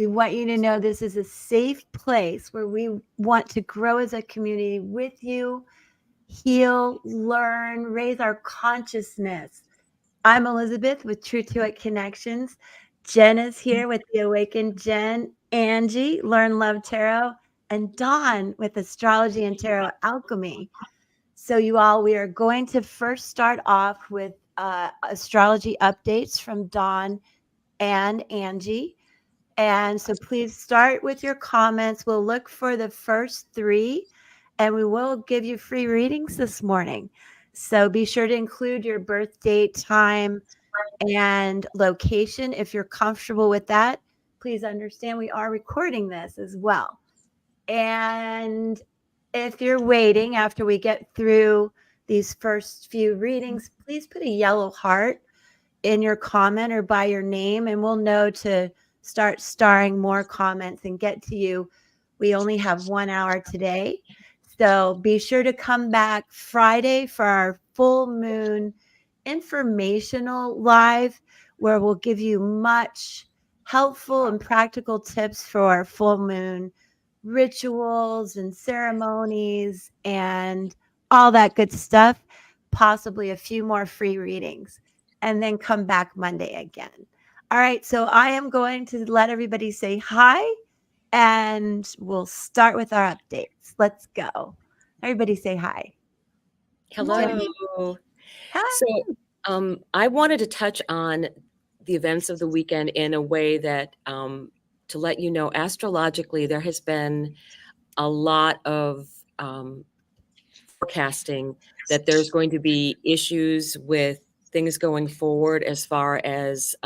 We want you to know this is a safe place where we want to grow as a community with you, heal, learn, raise our consciousness. I'm Elizabeth with True to It Connections. Jen is here with the Awakened Jen, Angie, Learn Love Tarot, and Dawn with Astrology and Tarot Alchemy. So, you all, we are going to first start off with astrology updates from Dawn and Angie. And so please start with your comments. We'll look for the first three and we will give you free readings this morning. So be sure to include your birth date, time, and location if you're comfortable with that. Please understand we are recording this as well. And if you're waiting after we get through these first few readings, please put a yellow heart in your comment or by your name, and we'll know to start starring more comments and get to you. We only have 1 hour today. So be sure to come back Friday for our full moon informational live, where we'll give you much helpful and practical tips for our full moon rituals and ceremonies and all that good stuff, possibly a few more free readings, and then come back Monday again. All right, so I am going to let everybody say hi and we'll start with our updates. Let's go. Everybody say hi. Hello. Hi. So I wanted to touch on the events of the weekend in a way that to let you know, astrologically, there has been a lot of forecasting that there's going to be issues with things going forward as far as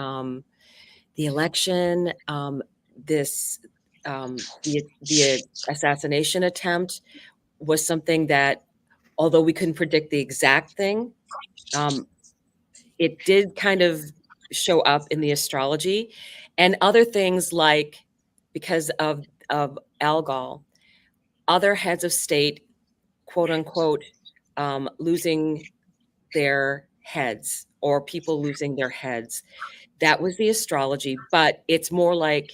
the election, the assassination attempt was something that, although we couldn't predict the exact thing, it did kind of show up in the astrology, and other things like, because of alcohol, other heads of state, quote unquote, losing their heads, or people losing their heads. That was the astrology, but it's more like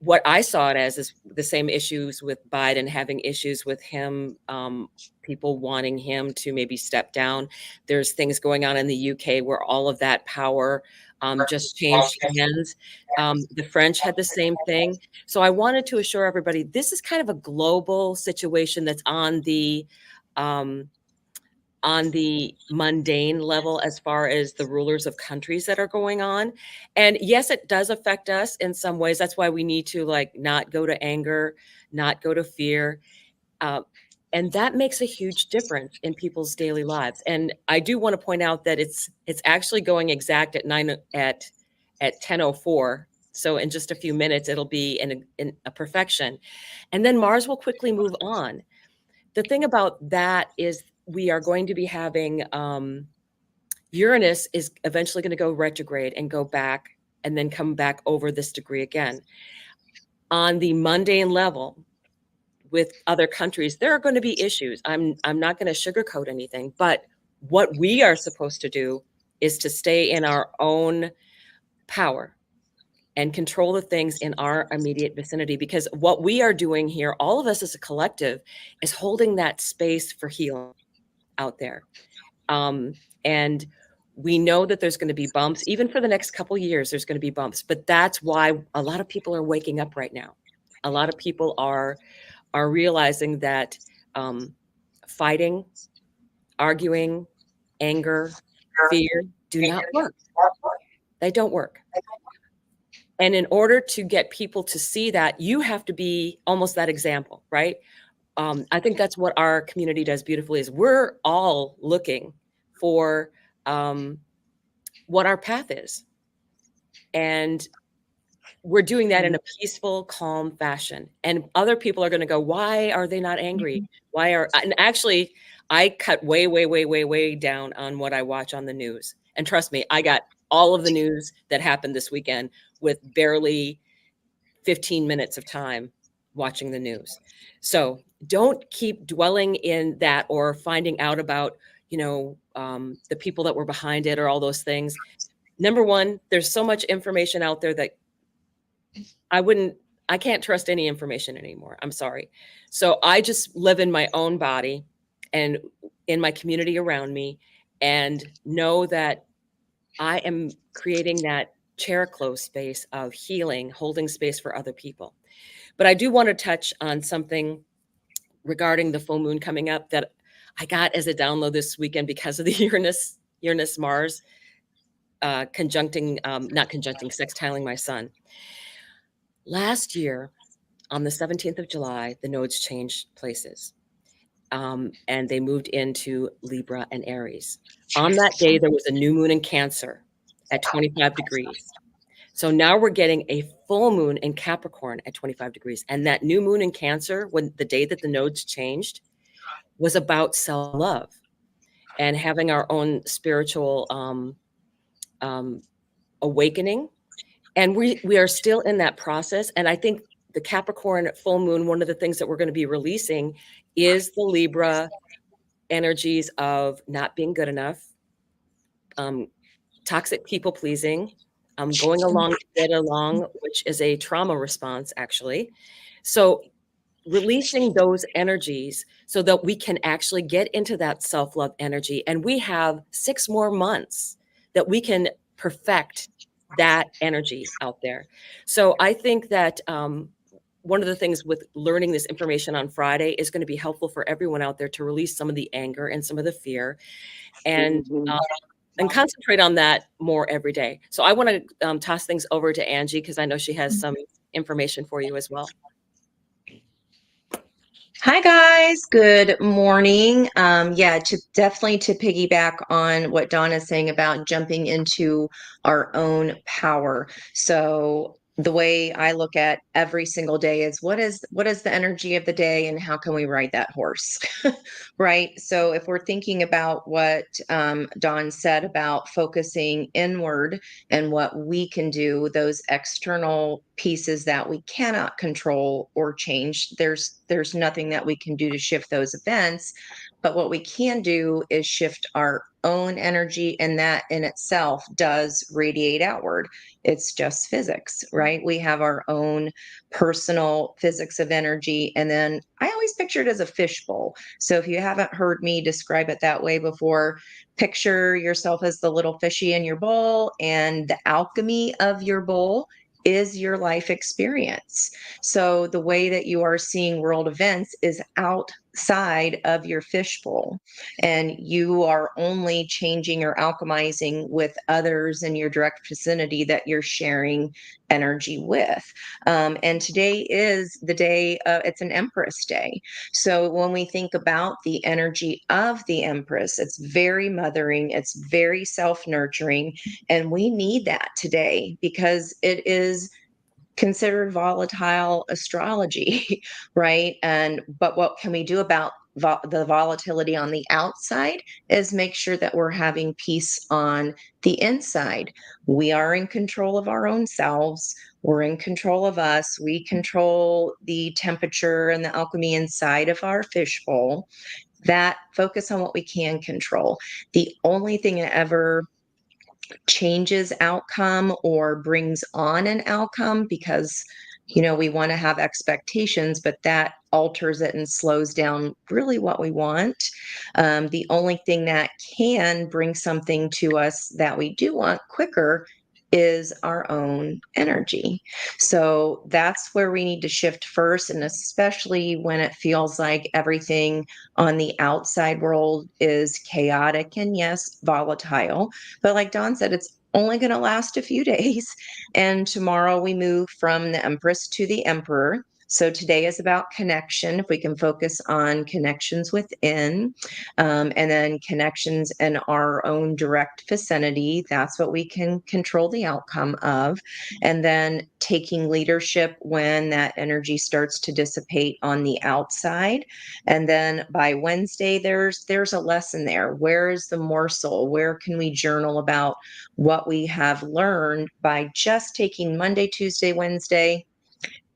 what I saw it as is the same issues with Biden, having issues with him, people wanting him to maybe step down. There's things going on in the UK where all of that power just changed hands. The French had the same thing. So I wanted to assure everybody, this is kind of a global situation that's on the mundane level as far as the rulers of countries that are going on. And yes, it does affect us in some ways. That's why we need to not go to anger, not go to fear. And that makes a huge difference in people's daily lives. And I do want to point out that it's actually going exact at 10:04. So in just a few minutes, it'll be in a perfection. And then Mars will quickly move on. The thing about that is we are going to be having Uranus is eventually going to go retrograde and go back and then come back over this degree again. On the mundane level with other countries, there are going to be issues. I'm not going to sugarcoat anything, but what we are supposed to do is to stay in our own power and control the things in our immediate vicinity, because what we are doing here, all of us as a collective, is holding that space for healing out there. And we know that there's going to be bumps. Even for the next couple of years, there's going to be bumps. But that's why a lot of people are waking up right now. A lot of people are realizing that fighting, arguing, anger, fear do not work. They don't work. And in order to get people to see that, you have to be almost that example, right? I think that's what our community does beautifully, is we're all looking for what our path is. And we're doing that in a peaceful, calm fashion. And other people are going to go, why are they not angry? And actually, I cut way down on what I watch on the news. And trust me, I got all of the news that happened this weekend with barely 15 minutes of time watching the news. So don't keep dwelling in that or finding out about, the people that were behind it or all those things. Number one, there's so much information out there that I can't trust any information anymore. I'm sorry. So I just live in my own body and in my community around me, and know that I am creating that chair close space of healing, holding space for other people. But I do want to touch on something regarding the full moon coming up that I got as a download this weekend because of the Uranus Mars conjuncting, not conjuncting, sextiling my sun. Last year, on the 17th of July, the nodes changed places, and they moved into Libra and Aries. On that day, there was a new moon in Cancer at 25 degrees. So now we're getting a full moon in Capricorn at 25 degrees. And that new moon in Cancer, when the day that the nodes changed, was about self-love and having our own spiritual awakening. And we are still in that process. And I think the Capricorn full moon, one of the things that we're going to be releasing is the Libra energies of not being good enough, toxic people pleasing, going along to get along, which is a trauma response, actually. So releasing those energies so that we can actually get into that self-love energy. And we have 6 more months that we can perfect that energy out there. So I think that one of the things with learning this information on Friday is going to be helpful for everyone out there to release some of the anger and some of the fear, and concentrate on that more every day. So I want to toss things over to Angie because I know she has some information for you as well. Hi guys, good morning. Definitely to piggyback on what Donna's saying about jumping into our own power. So the way I look at every single day is what is the energy of the day and how can we ride that horse? Right. So if we're thinking about what Dawn said about focusing inward and what we can do, those external pieces that we cannot control or change, there's nothing that we can do to shift those events. But what we can do is shift our own energy, and that in itself does radiate outward. It's just physics, right? We have our own personal physics of energy. And then I always picture it as a fishbowl. So if you haven't heard me describe it that way before, picture yourself as the little fishy in your bowl, and the alchemy of your bowl is your life experience. So the way that you are seeing world events is outside of your fishbowl, and you are only changing or alchemizing with others in your direct vicinity that you're sharing energy with. And today is the day, it's an Empress Day. So when we think about the energy of the Empress, it's very mothering, it's very self nurturing, and we need that today because it is considered volatile astrology, right? But what can we do about the volatility on the outside is make sure that we're having peace on the inside. We are in control of our own selves. We're in control of us. We control the temperature and the alchemy inside of our fishbowl. That focus on what we can control. The only thing that ever changes outcome or brings on an outcome, because we want to have expectations, but that alters it and slows down really what we want. The only thing that can bring something to us that we do want quicker is our own energy. So that's where we need to shift first, and especially when it feels like everything on the outside world is chaotic and yes, volatile. But like Dawn said, it's only going to last a few days. And tomorrow we move from the Empress to the Emperor. So today is about connection. If we can focus on connections within, and then connections in our own direct vicinity, that's what we can control the outcome of. And then taking leadership when that energy starts to dissipate on the outside. And then by Wednesday, there's a lesson there. Where is the morsel? Where can we journal about what we have learned by just taking Monday, Tuesday, Wednesday?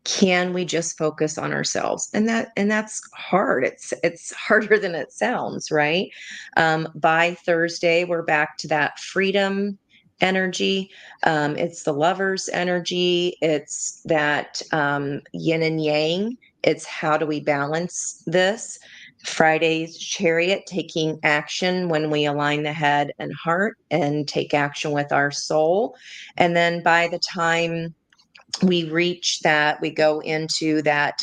Can we just focus on ourselves? And that's hard. It's harder than it sounds, right? By Thursday, we're back to that freedom energy. It's the lover's energy. It's that yin and yang. It's how do we balance this? Friday's chariot, taking action when we align the head and heart and take action with our soul. And then by the time we reach that, we go into that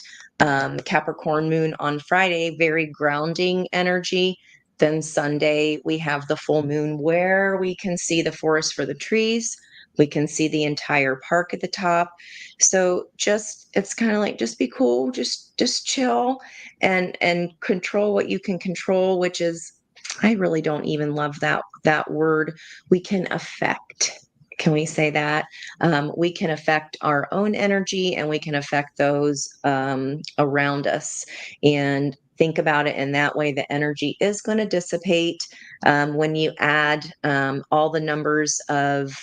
Capricorn moon on Friday, very grounding energy. Then Sunday, we have the full moon where we can see the forest for the trees. We can see the entire park at the top. So just it's kind of like just be cool, just chill and control what you can control, which is I really don't even love that word. We can affect. Can we say that? We can affect our own energy and we can affect those around us. And think about it in that way. The energy is going to dissipate when you add all the numbers of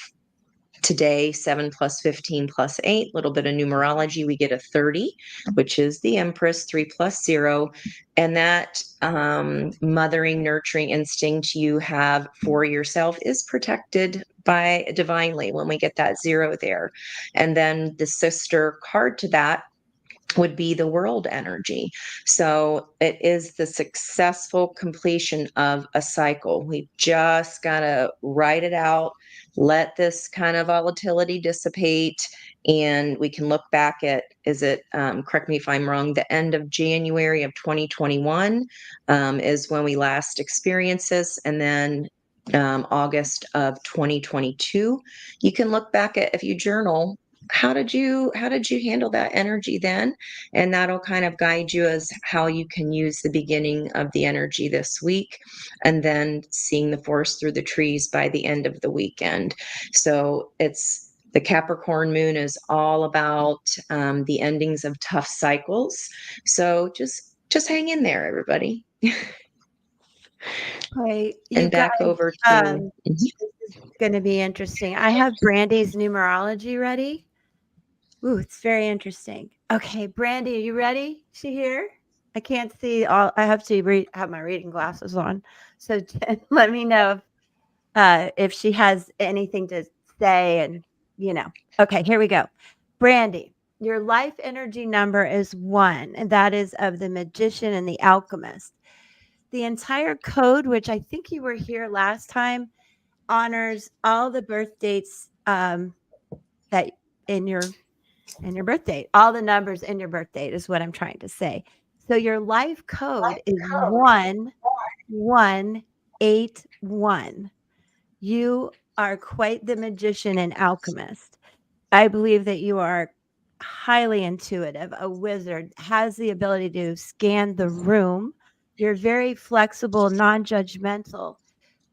today 7 plus 15 plus 8, a little bit of numerology, we get a 30, which is the Empress, 3 plus 0. And that mothering, nurturing instinct you have for yourself is protected by divinely when we get that 0 there. And then the sister card to that would be the world energy. So it is the successful completion of a cycle. We just got to write it out, let this kind of volatility dissipate, and we can look back at, is it, correct me if I'm wrong, the end of January of 2021 is when we last experienced this, and then August of 2022. You can look back at, if you journal, how did you handle that energy then, and that'll kind of guide you as how you can use the beginning of the energy this week and then seeing the forest through the trees by the end of the weekend. So it's the Capricorn moon is all about the endings of tough cycles. So just hang in there, everybody. Okay, you And back guys, over to this is going to be interesting. I have Brandy's numerology ready. Ooh, it's very interesting. Okay, Brandy, are you ready? She here? I can't see all. I have to have my reading glasses on. So let me know if she has anything to say. And okay, here we go. Brandy, your life energy number is 1, and that is of the magician and the alchemist. The entire code, which I think you were here last time, honors all the birth dates that in your birth date, all the numbers in your birth date is what I'm trying to say. So your life code is 1181. You are quite the magician and alchemist. I believe that you are highly intuitive, a wizard, has the ability to scan the room. You're very flexible, non-judgmental,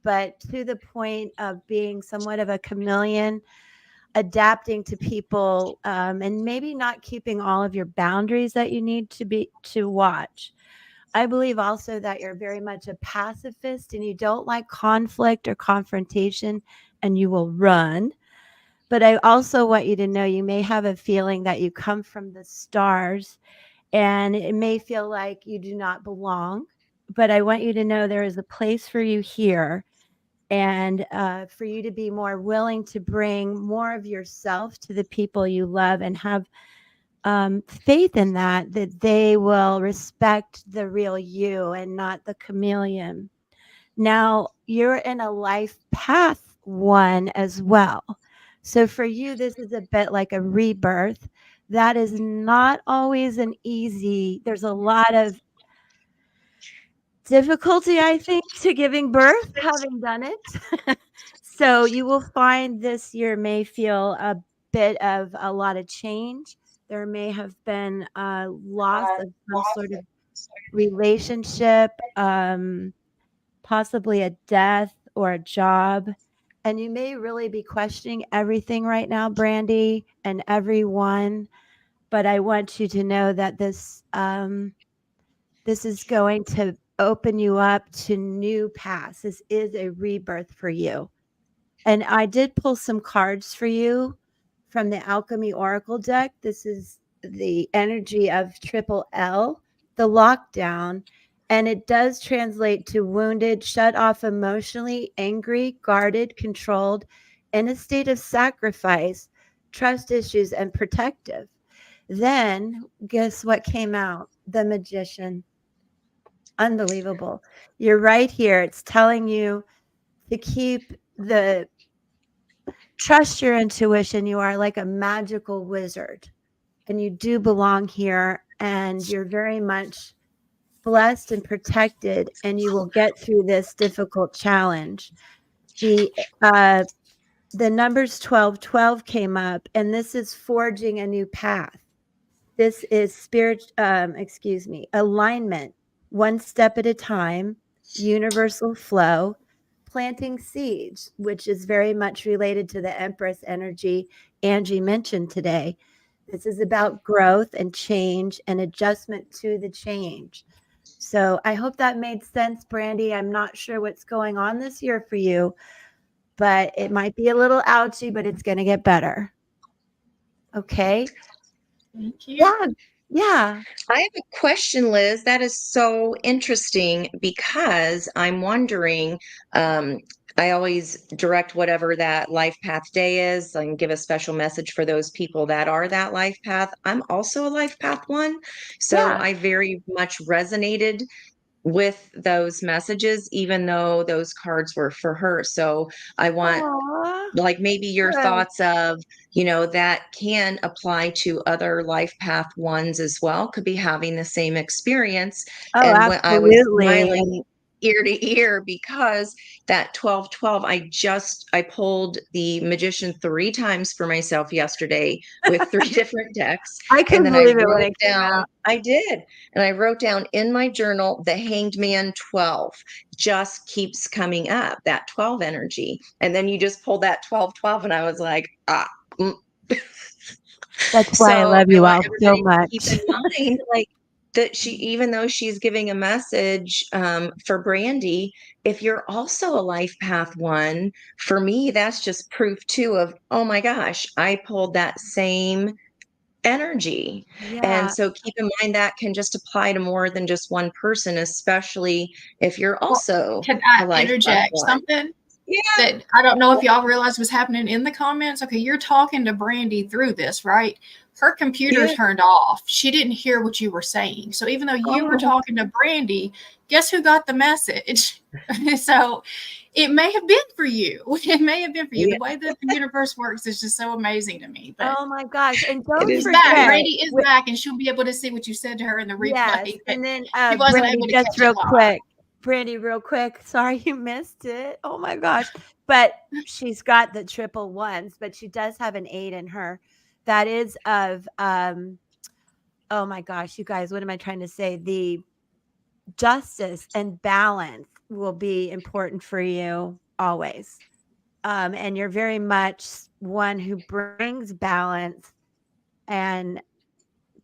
but to the point of being somewhat of a chameleon, adapting to people, and maybe not keeping all of your boundaries that you need to watch. I believe also that you're very much a pacifist and you don't like conflict or confrontation and you will run. But I also want you to know you may have a feeling that you come from the stars and it may feel like you do not belong. But I want you to know there is a place for you here, and for you to be more willing to bring more of yourself to the people you love and have faith in that they will respect the real you and not the chameleon. Now, you're in a life path 1 as well. So for you, this is a bit like a rebirth. That is not always an easy, there's a lot of difficulty, I think, to giving birth, having done it. So you will find this year may feel a bit of a lot of change. There may have been a loss of some sort of relationship, possibly a death or a job. And you may really be questioning everything right now, Brandy, and everyone. But I want you to know that this is going to open you up to new paths. This is a rebirth for you. And I did pull some cards for you from the Alchemy Oracle deck. This is the energy of Triple L, the lockdown. And it does translate to wounded, shut off emotionally, angry, guarded, controlled, in a state of sacrifice, trust issues, and protective. Then guess what came out? The Magician. Unbelievable. You're right here. It's telling you to keep the trust your intuition. You are like a magical wizard and you do belong here and you're very much blessed and protected and you will get through this difficult challenge. The uh the numbers 1212 came up and this is forging a new path. This is alignment, one step at a time, universal flow, planting seeds, which is very much related to the Empress energy Angie mentioned today. This is about growth and change and adjustment to the change. So I hope that made sense, Brandy. I'm not sure what's going on this year for you, but it might be a little ouchy, but it's going to get better. Okay. Thank you. Yeah. Yeah. I have a question, Liz. That is so interesting because I'm wondering. I always direct whatever that life path day is and give a special message for those people that are that life path. I'm also a life path one. So Yeah. I very much resonated with those messages, even though those cards were for her. So I want Aw, like maybe your good. thoughts of, that can apply to other life path ones as well, could be having the same experience. Oh, And when I was absolutely. smiling ear to ear because that 1212, I pulled the Magician 3 times for myself yesterday with 3 different decks. I And couldn't then I believe it when wrote it came down, out. I did. And I wrote down in my journal, the Hanged Man 12 just keeps coming up, that 12 energy. And then you just pulled that 1212 and I was like, mm. That's why I So love I you want all so everybody to keep much. in mind, like, that even though she's giving a message for Brandy, if you're also a life path one, for me, that's just proof too of, oh my gosh, I pulled that same energy. And Yeah. so keep in mind that can just apply to more than just one person, especially if you're Well, also can I a life path interject one. something Yeah. that I don't know if y'all realized was happening in the comments? Okay, you're talking to Brandy through this, right? Her computer Yeah. turned off. She didn't hear what you were saying. So even though you were Oh, talking to Brandy, guess who got the message? So it may have been for you. It may have been for you. yeah, The way that the universe works is just so amazing to me. But Oh my gosh. And it don't is she's back. forget, great. Brandy is back, and she'll be able to see what you said to her in the yes. replay. But And then she wasn't Brandy, able to just catch it real live. quick. Brandy, real quick. Sorry you missed it. Oh my gosh. But she's got the triple ones, but she does have an 8 in her. That is of oh my gosh, you guys, what am I trying to say? The justice and balance will be important for you always. And you're very much one who brings balance and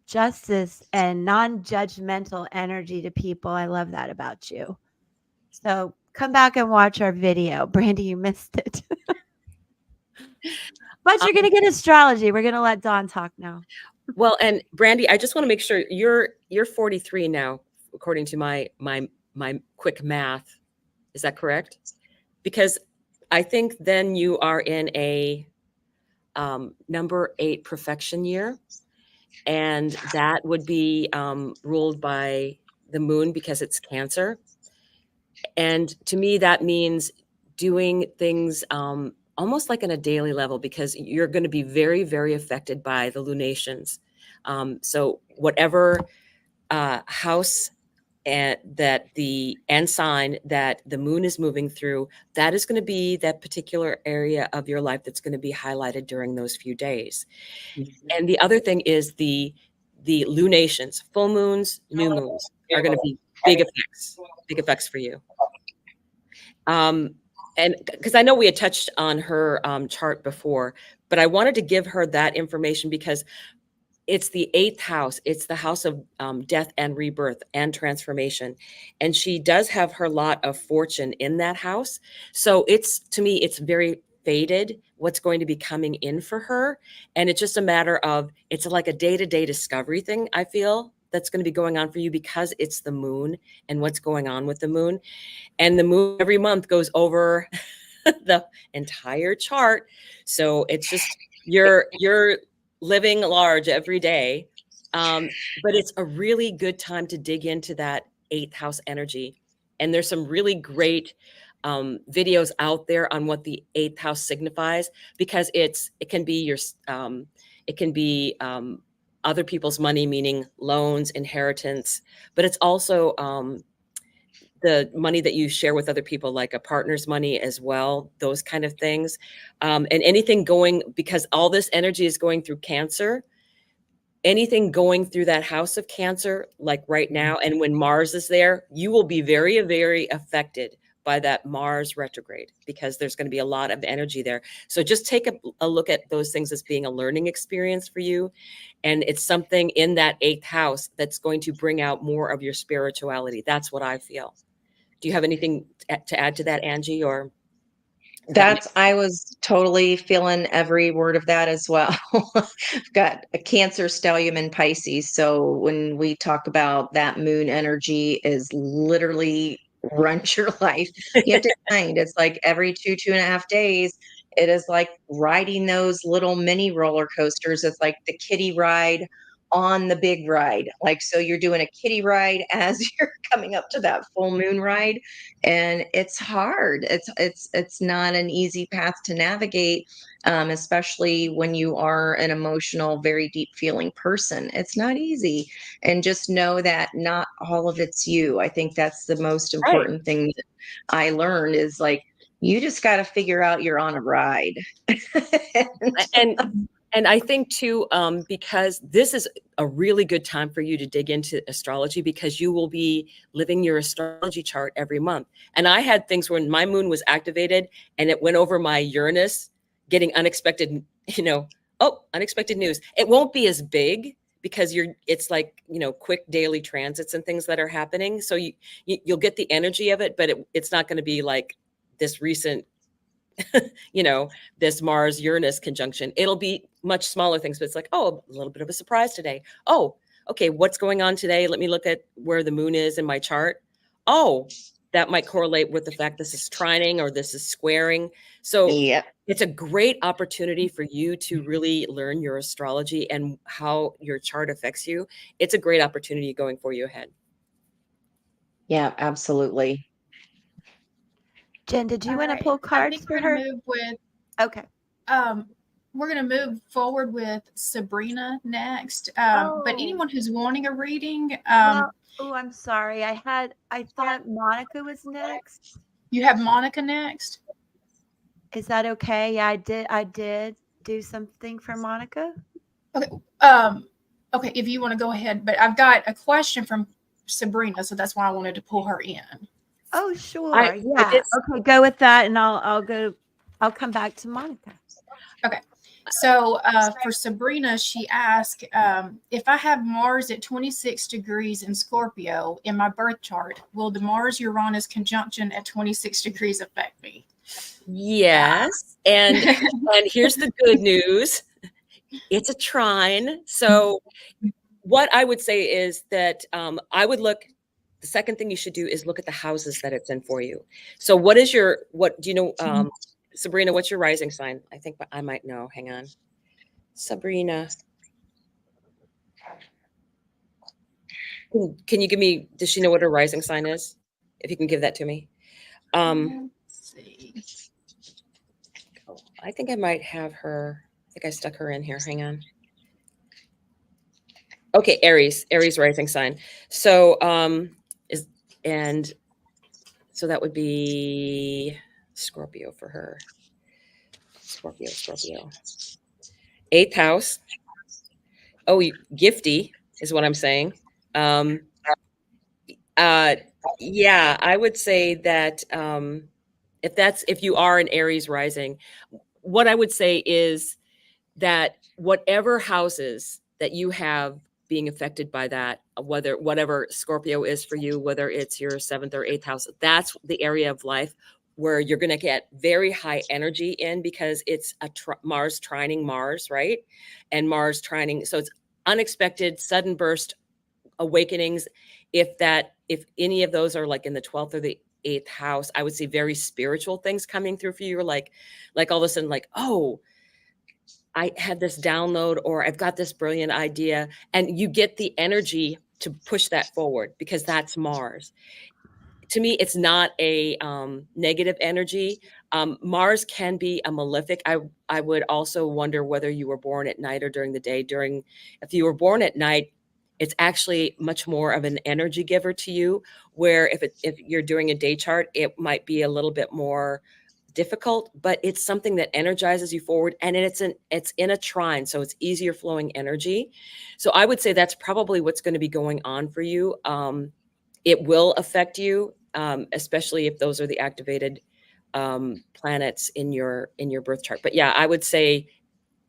justice and non-judgmental energy to people. I love that about you. So come back and watch our video. Brandy, you missed it. But you're going to get astrology. We're going to let Dawn talk now. Well, and Brandy, I just want to make sure you're 43 now, according to my quick math. Is that correct? Because I think then you are in a number 8 perfection year, and that would be ruled by the moon because it's Cancer. And to me, that means doing things almost like on a daily level because you're going to be very, very affected by the lunations. So whatever house that the sign that the moon is moving through, that is going to be that particular area of your life that's going to be highlighted during those few days. And the other thing is the lunations, full moons, new moons are going to be big effects for you. And because I know we had touched on her chart before, but I wanted to give her that information because it's the 8th house. It's the house of death and rebirth and transformation. And she does have her lot of fortune in that house. So to me, it's very fated what's going to be coming in for her. And it's just a matter of, it's like a day-to-day discovery thing, I feel, that's going to be going on for you because it's the moon and what's going on with the moon. And the moon every month goes over the entire chart. So it's just you're living large every day. But it's a really good time to dig into that 8th house energy. And there's some really great videos out there on what the 8th house signifies, because it can be other people's money, meaning loans, inheritance, but it's also the money that you share with other people, like a partner's money as well, those kind of things. And anything going, because all this energy is going through Cancer, anything going through that house of Cancer, like right now, and when Mars is there, you will be very, very affected by that Mars retrograde, because there's going to be a lot of energy there. So just take a look at those things as being a learning experience for you. And it's something in that 8th house that's going to bring out more of your spirituality. That's what I feel. Do you have anything to add to that, Angie? Or I was totally feeling every word of that as well. I've got a Cancer, stellium, and Pisces. So when we talk about that moon energy is literally runs your life, you have to mind it's like every 2.5 days, it is like riding those little mini roller coasters. It's like the kiddie ride on the big ride. Like, so you're doing a kiddie ride as you're coming up to that full moon ride, and it's hard. It's not an easy path to navigate, especially when you are an emotional, very deep feeling person. It's not easy. And just know that not all of it's you. I think that's the most right. important thing that I learned is like, you just got to figure out you're on a ride. And I think too, because this is a really good time for you to dig into astrology, because you will be living your astrology chart every month. And I had things when my moon was activated and it went over my Uranus, getting unexpected, unexpected news. It won't be as big because it's like, quick daily transits and things that are happening. So you'll get the energy of it, but it's not going to be like this recent this Mars Uranus conjunction. It'll be much smaller things, but it's like, oh, a little bit of a surprise today. Oh, okay, what's going on today? Let me look at where the moon is in my chart. Oh, that might correlate with the fact this is trining or this is squaring. So Yeah. it's a great opportunity for you to really learn your astrology and how your chart affects you. It's a great opportunity going for you ahead. Yeah, absolutely. Jen, did you All want to right. pull I cards think for we're her? gonna move with Okay. we're going to move forward with Sabrina next. But anyone who's wanting a reading, I'm sorry. I thought Monica was next. you have Monica next. Is that okay? Yeah, I did do something for Monica. Okay. Okay, if you want to go ahead, but I've got a question from Sabrina, so that's why I wanted to pull her in. Oh, sure. I Yeah. did. Okay, go with that, and I'll come back to Monica. Okay. So for Sabrina, she asked, if I have Mars at 26 degrees in Scorpio in my birth chart, will the Mars-Uranus conjunction at 26 degrees affect me? Yes. And here's the good news. It's a trine. So what I would say is that the second thing you should do is look at the houses that it's in for you. So what do you know, Sabrina, what's your rising sign? I think I might know. Hang on. Sabrina. Can you does she know what her rising sign is? If you can give that to me. Let's see. I think I might have her. I think I stuck her in here. Hang on. Okay, Aries rising sign. So so that would be Scorpio for her. Scorpio. 8th house. Oh, gifty is what I'm saying. Yeah, I would say that if you are an Aries rising, what I would say is that whatever houses that you have being affected by that, whatever Scorpio is for you, whether it's your 7th or 8th house, that's the area of life where you're going to get very high energy in, because it's a Mars trining Mars, right? And Mars trining, so it's unexpected, sudden burst awakenings. If any of those are like in the 12th or the 8th house, I would say very spiritual things coming through for you. Like all of a sudden, like, oh, I had this download, or I've got this brilliant idea, and you get the energy to push that forward because that's Mars. To me, it's not a negative energy. Mars can be a malefic. I would also wonder whether you were born at night or during the day. If you were born at night, it's actually much more of an energy giver to you. Where if you're doing a day chart, it might be a little bit more difficult, but it's something that energizes you forward, and it's in a trine, so it's easier flowing energy. So I would say that's probably what's going to be going on for you. It will affect you, especially if those are the activated planets in your birth chart. But yeah, I would say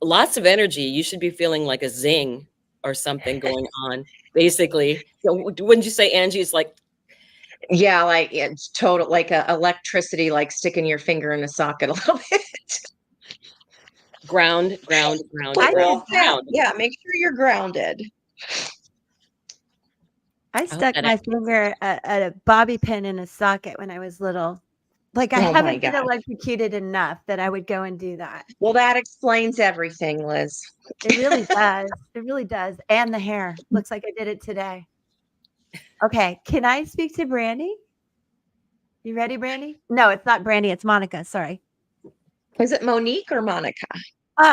lots of energy. You should be feeling like a zing or something going on, basically. So wouldn't you say, Angie, it's like, Yeah, like it's total, like electricity, like sticking your finger in a socket a little bit. ground, I ground, did that. Yeah, make sure you're grounded. I hope stuck that my finger at a bobby pin in a socket when I was little. Like, I Oh my haven't been gosh. electrocuted enough that I would go and do that. Well, that explains everything, Liz. It really does. It really does. And the hair. Looks like I did it today. Okay. Can I speak to Brandy? You ready, Brandy? No, it's not Brandy. It's Monica. Sorry. Is it Monique or Monica?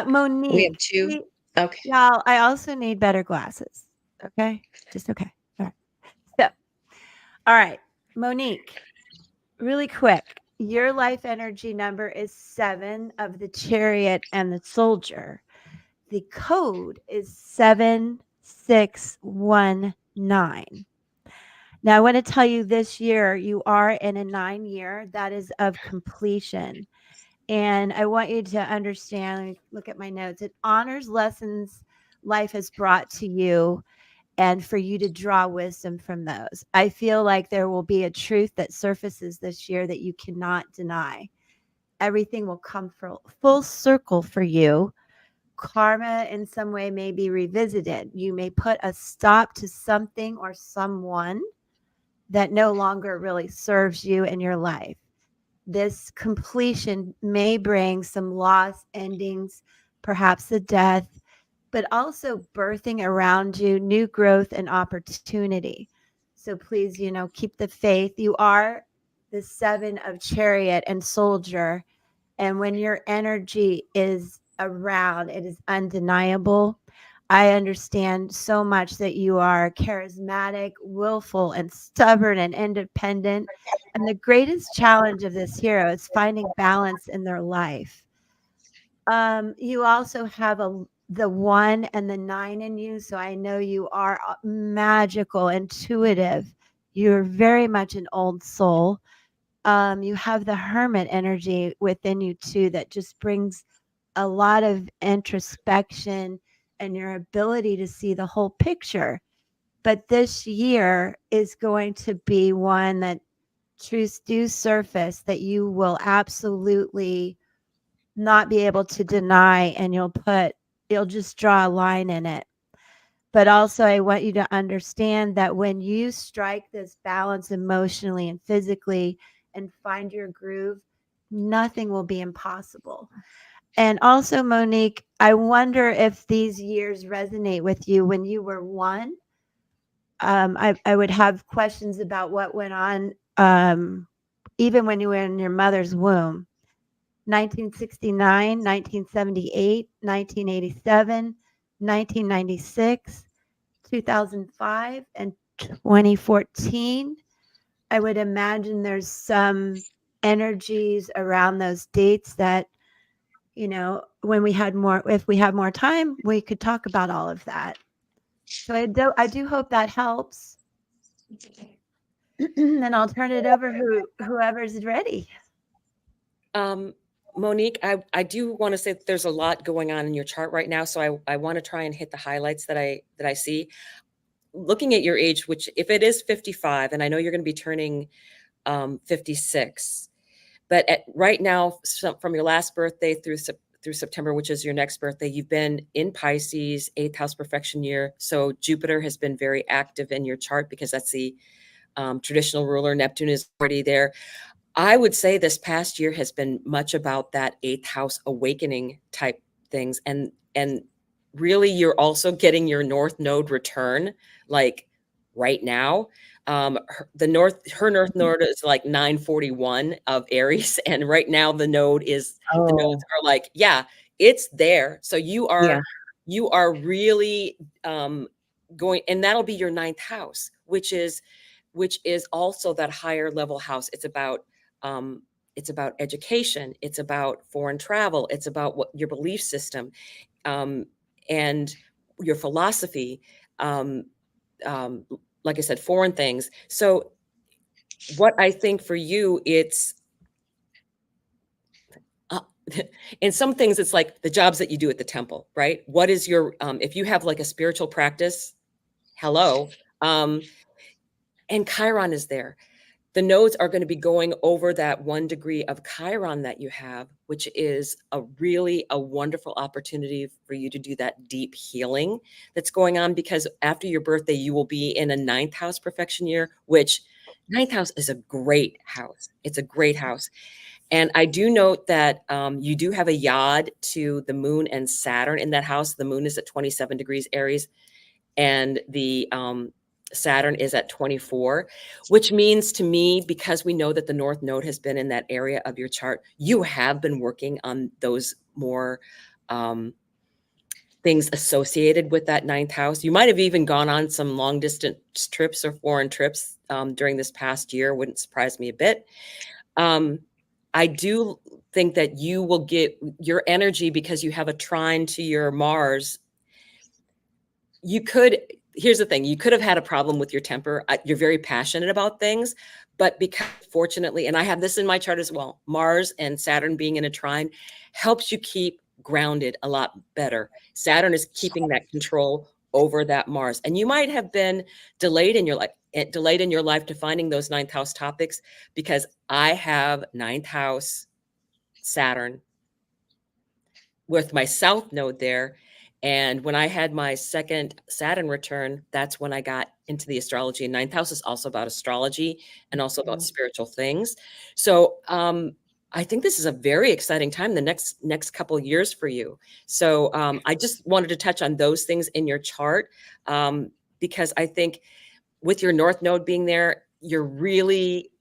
Monique. We have two. See, Okay. y'all, I also need better glasses. Okay. Just okay. All right. So, all right. Monique, really quick. Your life energy number is 7 of the Chariot and the Soldier. The code is 7619. Now, I want to tell you, this year you are in a 9-year that is of completion. And I want you to understand, let me look at my notes. It honors lessons life has brought to you, and for you to draw wisdom from those. I feel like there will be a truth that surfaces this year that you cannot deny. Everything will come full circle for you. Karma in some way may be revisited. You may put a stop to something or someone that no longer really serves you in your life. This completion may bring some loss, endings, perhaps a death, but also birthing around you new growth and opportunity. So please, keep the faith. You are the 7 of Chariot and Soldier. And when your energy is around, it is undeniable. I understand so much that you are charismatic, willful, and stubborn and independent. And the greatest challenge of this hero is finding balance in their life. You also have the 1 and the 9 in you. So I know you are magical, intuitive. You're very much an old soul. You have the hermit energy within you too, that just brings a lot of introspection and your ability to see the whole picture. But this year is going to be one that truths do surface that you will absolutely not be able to deny, and you'll just draw a line in it. But also, I want you to understand that when you strike this balance emotionally and physically and find your groove, nothing will be impossible. And also, Monique, I wonder if these years resonate with you. When you were 1, I would have questions about what went on, even when you were in your mother's womb. 1969, 1978, 1987, 1996, 2005, and 2014. I would imagine there's some energies around those dates that, when if we have more time, we could talk about all of that. So I do hope that helps. Then I'll turn it over whoever's ready. Monique, I do want to say that there's a lot going on in your chart right now. So I want to try and hit the highlights that I see. Looking at your age, which if it is 55, and I know you're going to be turning 56, but right now, from your last birthday through September, which is your next birthday, you've been in Pisces, 8th house perfection year. So Jupiter has been very active in your chart because that's the traditional ruler. Neptune is already there. I would say this past year has been much about that 8th house awakening type things. And really, you're also getting your North Node return, like right now. Her North Node is like 941 of Aries. And right now the nodes are like, yeah, it's there. So you are really going, and that'll be your 9th house, which is also that higher level house. It's about education. It's about foreign travel. It's about what your belief system, and your philosophy. Um, like I said, foreign things. So what I think for you, it's, in some things, it's like the jobs that you do at the temple, right? What is your, if you have like a spiritual practice, hello, and Chiron is there. The nodes are going to be going over that 1 degree of Chiron that you have, which is a wonderful opportunity for you to do that deep healing that's going on, because after your birthday, you will be in a 9th house perfection year, which 9th house is a great house. It's a great house. And I do note that you do have a yod to the moon and Saturn in that house. The moon is at 27 degrees Aries, and the Saturn is at 24, which means to me, because we know that the North Node has been in that area of your chart, you have been working on those more things associated with that 9th house. You might have even gone on some long distance trips or foreign trips during this past year. Wouldn't surprise me a bit. I do think that you will get your energy, because you have a trine to your Mars. Here's the thing, you could have had a problem with your temper. You're very passionate about things, but because, fortunately, and I have this in my chart as well, Mars and Saturn being in a trine helps you keep grounded a lot better. Saturn is keeping that control over that Mars. And you might have been delayed in your life to finding those 9th house topics, because I have 9th house Saturn with my South Node there. And when I had my second Saturn return, that's when I got into the astrology. And 9th house is also about astrology and also about spiritual things. So I think this is a very exciting time, the next couple of years for you. So I just wanted to touch on those things in your chart, because I think with your North Node being there, you're really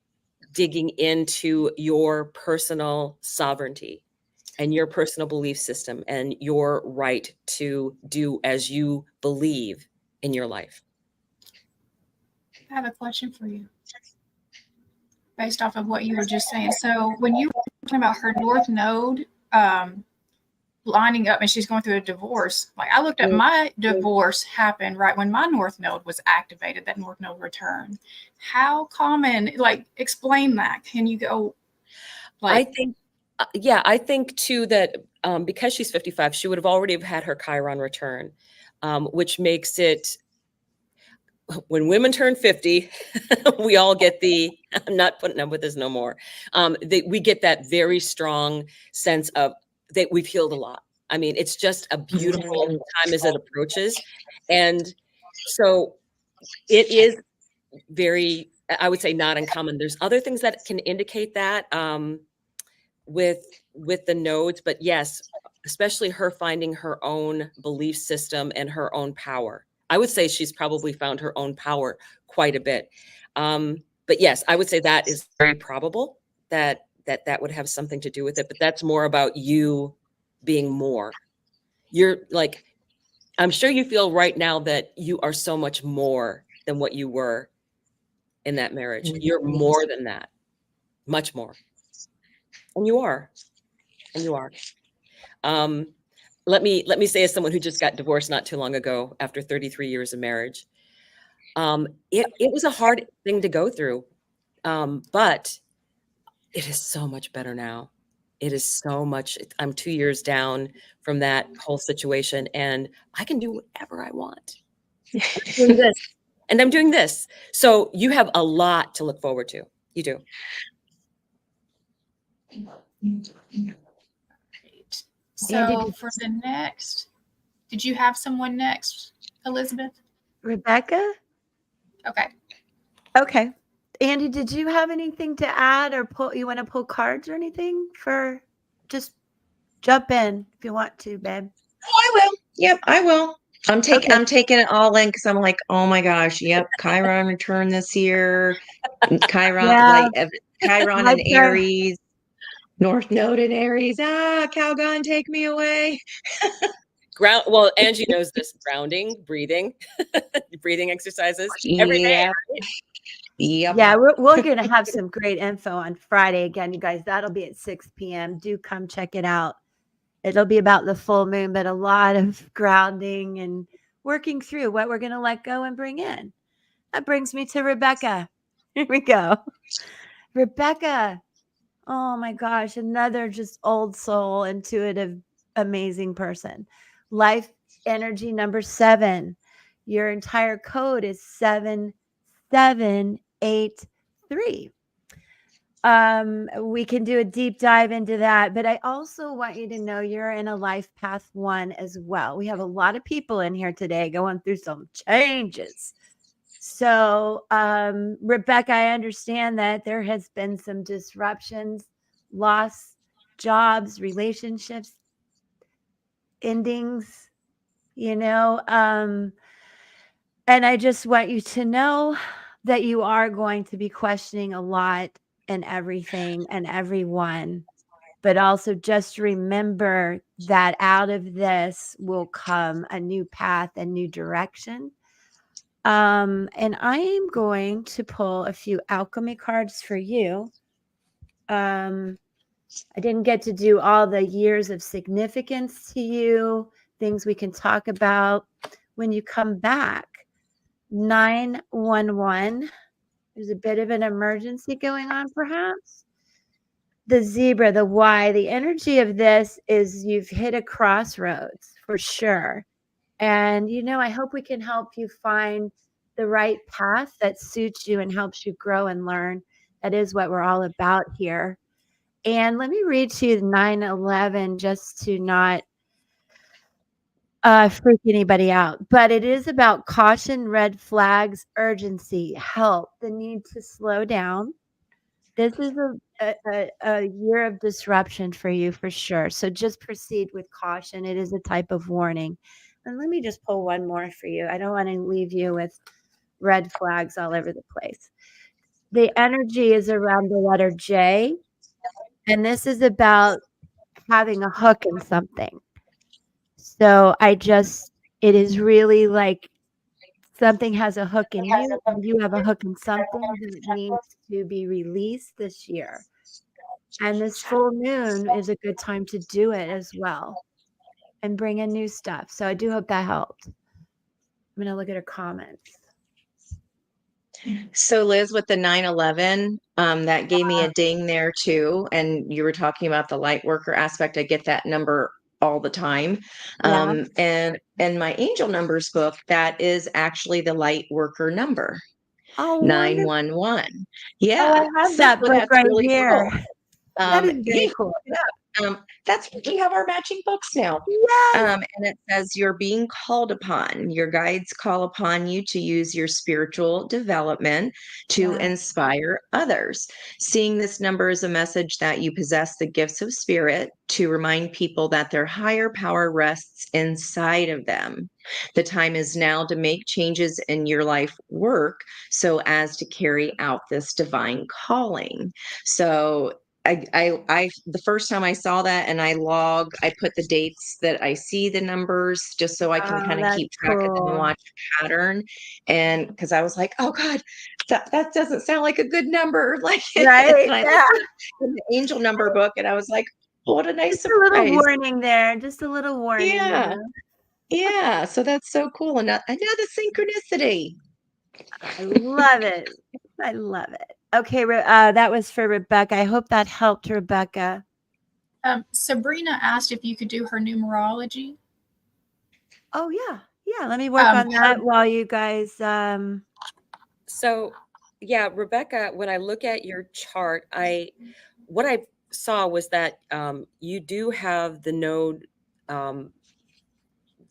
digging into your personal sovereignty and your personal belief system and your right to do as you believe in your life. I have a question for you based off of what you were just saying. So when you were talking about her North Node lining up and she's going through a divorce, like I looked at my divorce happened right when my North Node was activated, that North Node return. How common, like explain that. Can you go like, I think too that because she's 55, she would have already had her Chiron return, which makes it, when women turn 50, we all get the, I'm not putting up with this no more. We get that very strong sense of that we've healed a lot. I mean, it's just a beautiful time as it approaches. And so it is very, I would say, not uncommon. There's other things that can indicate that with the nodes, but yes, especially her finding her own belief system and her own power. I would say she's probably found her own power quite a bit. But yes, I would say that is very probable that would have something to do with it. But that's more about you being more. You're like, I'm sure you feel right now that you are so much more than what you were in that marriage. You're more than that, much more. And you are. And you are. Let me say, as someone who just got divorced not too long ago after 33 years of marriage, it was a hard thing to go through, but it is so much better now. It is so much. I'm 2 years down from that whole situation, and I can do whatever I want. I'm doing this, and I'm doing this. So you have a lot to look forward to. You do. so for the next, did you have someone next, Elizabeth? Rebecca? Okay. Okay. Andy, did you have anything to add or pull? You want to pull cards or anything for? Just jump in if you want to, babe. Oh, I will. Yep, I will. Okay. I'm taking it all in because I'm like, oh my gosh, yep, Chiron return this year. Chiron, Yeah, Chiron my and turn. Aries, North Node in Aries. Ah, Calgon, take me away. Well, Angie knows this: grounding, breathing, breathing exercises every day. Yep. Yep. Yeah, we're going to have some great info on Friday again, you guys. That'll be at 6 p.m. Do come check it out. It'll be about the full moon, but a lot of grounding and working through what we're going to let go and bring in. That brings me to Rebecca. Here we go. Rebecca. Oh my gosh, another just old soul, intuitive, amazing person. Life energy number 7. Your entire code is 7783. We can do a deep dive into that, but I also want you to know you're in a life path 1 as well. We have a lot of people in here today going through some changes. So, Rebecca, I understand that there has been some disruptions, loss, jobs, relationships, endings, and I just want you to know that you are going to be questioning a lot and everything and everyone, but also just remember that out of this will come a new path and new direction. And I am going to pull a few alchemy cards for you. I didn't get to do all the years of significance to you, things we can talk about when you come back. 911. There's a bit of an emergency going on, perhaps. The zebra, the Y, the energy of this is you've hit a crossroads for sure. And, I hope we can help you find the right path that suits you and helps you grow and learn. That is what we're all about here. And let me read to you 911 just to not freak anybody out. But it is about caution, red flags, urgency, help, the need to slow down. This is a year of disruption for you for sure. So just proceed with caution. It is a type of warning. And let me just pull one more for you. I don't want to leave you with red flags all over the place. The energy is around the letter J, and this is about having a hook in something. So it is really like something has a hook in you, and you have a hook in something that needs to be released this year. And this full moon is a good time to do it as well and bring in new stuff. So I do hope that helped. I'm going to look at her comments. So Liz, with the 911, that gave me a ding there too. And you were talking about the light worker aspect. I get that number all the time. Yeah. And in my angel numbers book, that is actually the light worker number, Oh, wonderful. 911. Oh, Yeah. I have So that book that's right really here. cool. That is Yeah, very cool. that's we have our matching books now. Yes. And it says you're being called upon. Your guides call upon you to use your spiritual development to Yeah. inspire others. Seeing this number is a message that you possess the gifts of spirit to remind people that their higher power rests inside of them. The time is now to make changes in your life work so as to carry out this divine calling. So the first time I saw that and I put the dates that I see the numbers just so I can Oh, kind of that's keep track of them and cool. watch a pattern. And because I was like, oh God, that doesn't sound like a good number. Like, Right? and I Yeah. looked in the angel number book and I was like, what a nice Just a little surprise. warning there. Just a little warning. Yeah. Yeah. So that's so cool. And another synchronicity. I love it. I love it. Okay, that was for Rebecca. I hope that helped, Rebecca. Sabrina asked if you could do her numerology. Oh yeah, yeah. Let me work on that while you guys. So, yeah, Rebecca, when I look at your chart, what I saw was that you do have the node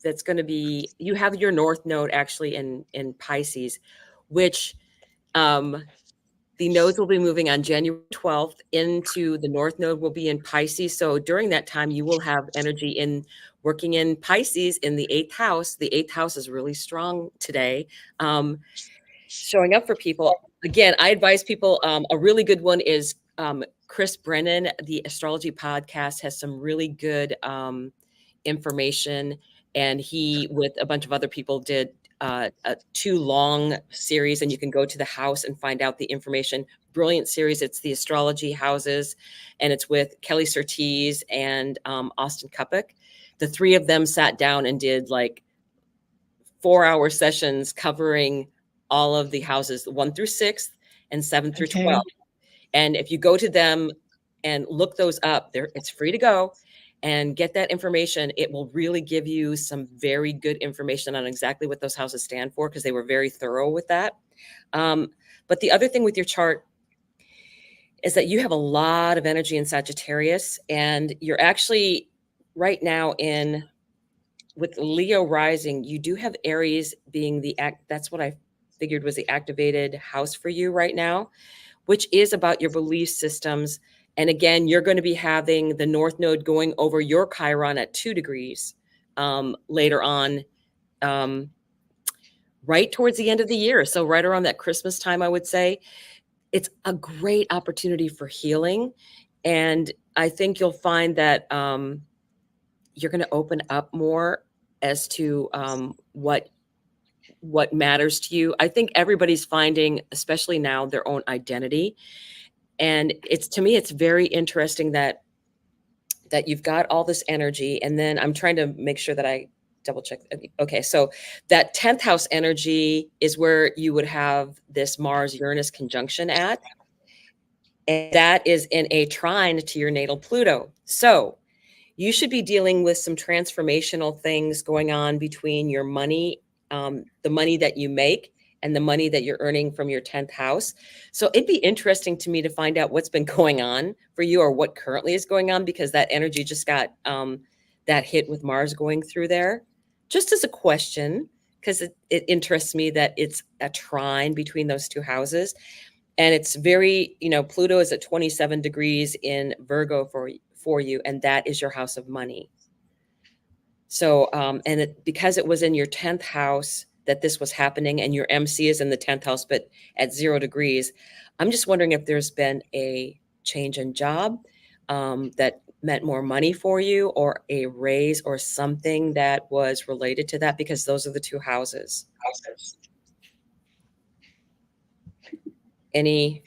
that's going to be, you have your north node actually in Pisces, which The nodes will be moving on January 12th into the North Node will be in Pisces. So during that time, you will have energy in working in Pisces in the 8th house. The 8th house is really strong today, showing up for people. Again, I advise people, a really good one is Chris Brennan. The astrology podcast has some really good information. And he, with a bunch of other people, did a 2 long series, and you can go to the house and find out the information. Brilliant series. It's the astrology houses, and it's with Kelly Surtees and Austin Kuppick. The 3 of them sat down and did like 4-hour sessions covering all of the houses, 1 through 6 and 7 through 12. And if you go to them and look those up, it's free to go and get that information. It will really give you some very good information on exactly what those houses stand for, because they were very thorough with that. But the other thing with your chart is that you have a lot of energy in Sagittarius, and you're actually right now with Leo rising, you do have Aries being that's what I figured was the activated house for you right now, which is about your belief systems. And again, you're going to be having the North Node going over your Chiron at 2 degrees later on, right towards the end of the year. So right around that Christmas time, I would say. It's a great opportunity for healing. And I think you'll find that you're going to open up more as to what matters to you. I think everybody's finding, especially now, their own identity. And to me, it's very interesting that you've got all this energy. And then I'm trying to make sure that I double check. Okay. So that 10th house energy is where you would have this Mars-Uranus conjunction at. And that is in a trine to your natal Pluto. So you should be dealing with some transformational things going on between your money, the money that you make, and the money that you're earning from your 10th house. So it'd be interesting to me to find out what's been going on for you, or what currently is going on, because that energy just got that hit with Mars going through there. Just as a question, because it interests me that it's a trine between those 2 houses. And it's very, Pluto is at 27 degrees in Virgo for you, and that is your house of money. So, because it was in your 10th house that this was happening, and your MC is in the 10th house, but at 0 degrees, I'm just wondering if there's been a change in job that meant more money for you, or a raise, or something that was related to that, because those are the 2 houses. Any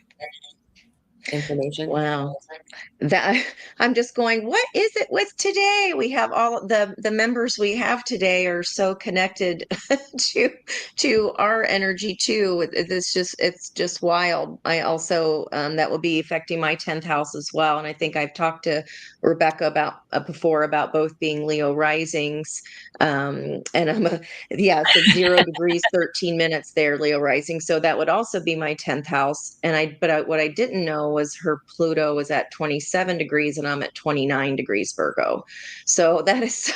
information? Wow. That I'm just going, what is it with today? We have all the members we have today are so connected to our energy too. It's just wild. I also that will be affecting my 10th house as well. And I think I've talked to Rebecca about before about both being Leo risings. And I'm so 0 degrees 13 minutes there, Leo rising. So that would also be my 10th house. And what I didn't know was her Pluto was at 27 degrees and I'm at 29 degrees Virgo. So that is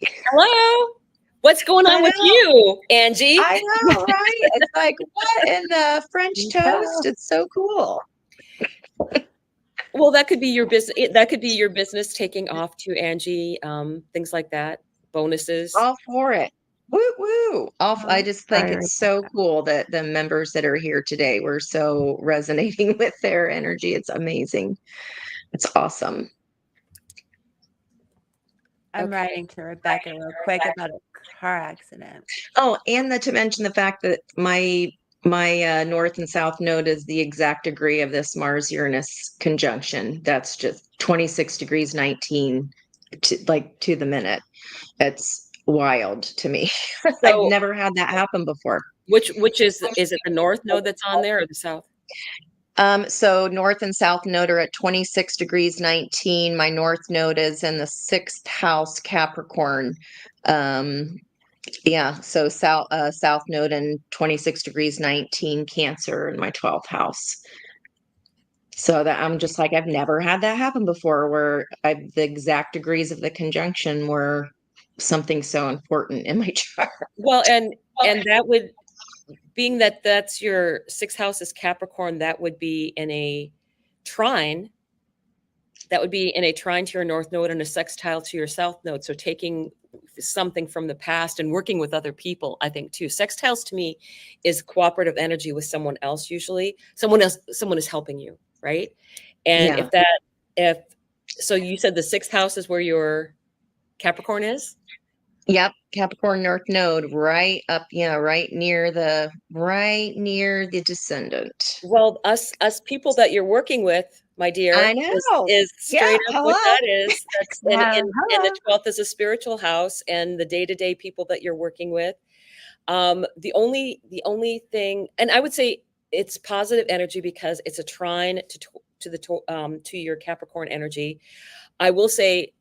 Hello. What's going on with you, Angie? I know, right? It's like, what in the French toast? It's so cool. Well, that could be your business. That could be your business taking off too, Angie. Things like that, bonuses. All for it. Woo woo. I just think it's so cool that the members that are here today were so resonating with their energy. It's amazing. It's awesome. I'm writing to Rebecca real quick about a car accident. Oh, and to mention the fact that my north and south node is the exact degree of this Mars-Uranus conjunction. That's just 26 degrees 19 to the minute. It's wild to me. So, I've never had that happen before. Which is it the north node that's on there, or the south? So north and south node are at 26 degrees 19. My north node is in the 6th house Capricorn. So south node and 26 degrees 19 Cancer in my 12th house. So that I'm just like, I've never had that happen before, where the exact degrees of the conjunction were something so important in my chart. Well, and that would being that that's your 6th house is Capricorn, that would be in a trine. That would be in a trine to your north node and a sextile to your south node. So taking something from the past and working with other people, I think too. Sextiles to me is cooperative energy with someone else. Usually someone is helping you, right? And Yeah. if so, you said the 6th house is where your Capricorn is? Yep. Capricorn North Node, right up, right near the descendant. Well, us people that you're working with, my I dear, know. is Yeah. straight up what Hello. that is. That's Yeah, and the hello. 12th is a spiritual house, and the day-to-day people that you're working with. The only thing, and I would say it's positive energy because it's a trine to your Capricorn energy. I will say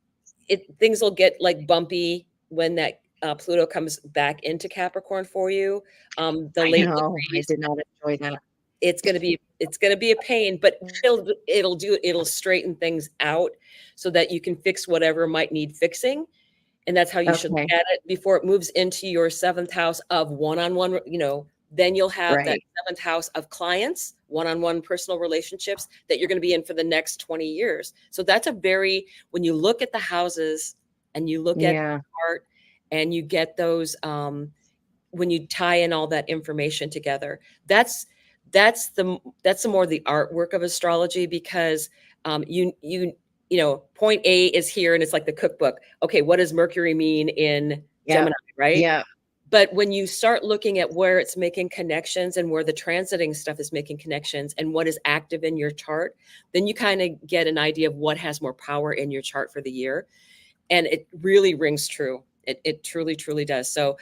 things will get like bumpy when that Pluto comes back into Capricorn for you. The I late know. I degrees, did not enjoy that. it's gonna be a pain, but it'll straighten things out so that you can fix whatever might need fixing. And that's how you should look Okay. at it before it moves into your 7th house of one-on-one, then you'll have that Right. 7th house of clients, one-on-one personal relationships that you're going to be in for the next 20 years. So that's when you look at the houses and you look at Yeah. art and you get those, when you tie in all that information together, that's the more the artwork of astrology, because point A is here and it's like the cookbook. Okay, what does Mercury mean in Yeah. Gemini, right? Yeah. But when you start looking at where it's making connections and where the transiting stuff is making connections and what is active in your chart, then you kind of get an idea of what has more power in your chart for the year. And it really rings true. It truly, truly does. So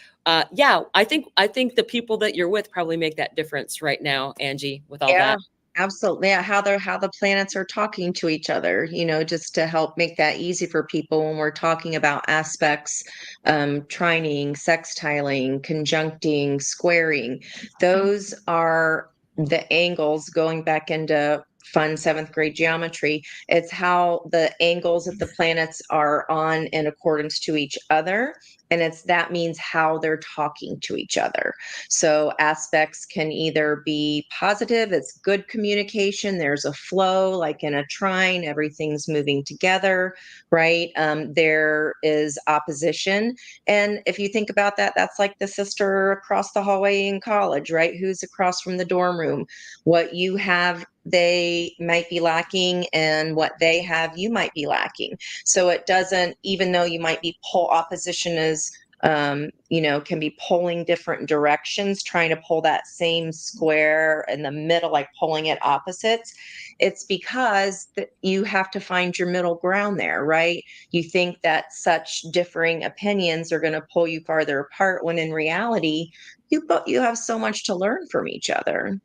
yeah, I think the people that you're with probably make that difference right now, Angie, with all Yeah. that. Absolutely. Yeah, how the planets are talking to each other, just to help make that easy for people when we're talking about aspects, trining, sextiling, conjuncting, squaring. Those are the angles going back into fun 7th grade geometry. It's how the angles that the planets are on in accordance to each other. And that means how they're talking to each other. So aspects can either be positive, it's good communication, there's a flow, like in a trine, everything's moving together, right? There is opposition. And if you think about that, that's like the sister across the hallway in college, right? Who's across from the dorm room. What you have, they might be lacking, and what they have, you might be lacking. So it doesn't, even though you might be opposition is can be pulling different directions, trying to pull that same square in the middle, like pulling it opposites. It's because you have to find your middle ground there, right? You think that such differing opinions are going to pull you farther apart, when in reality, you have so much to learn from each other.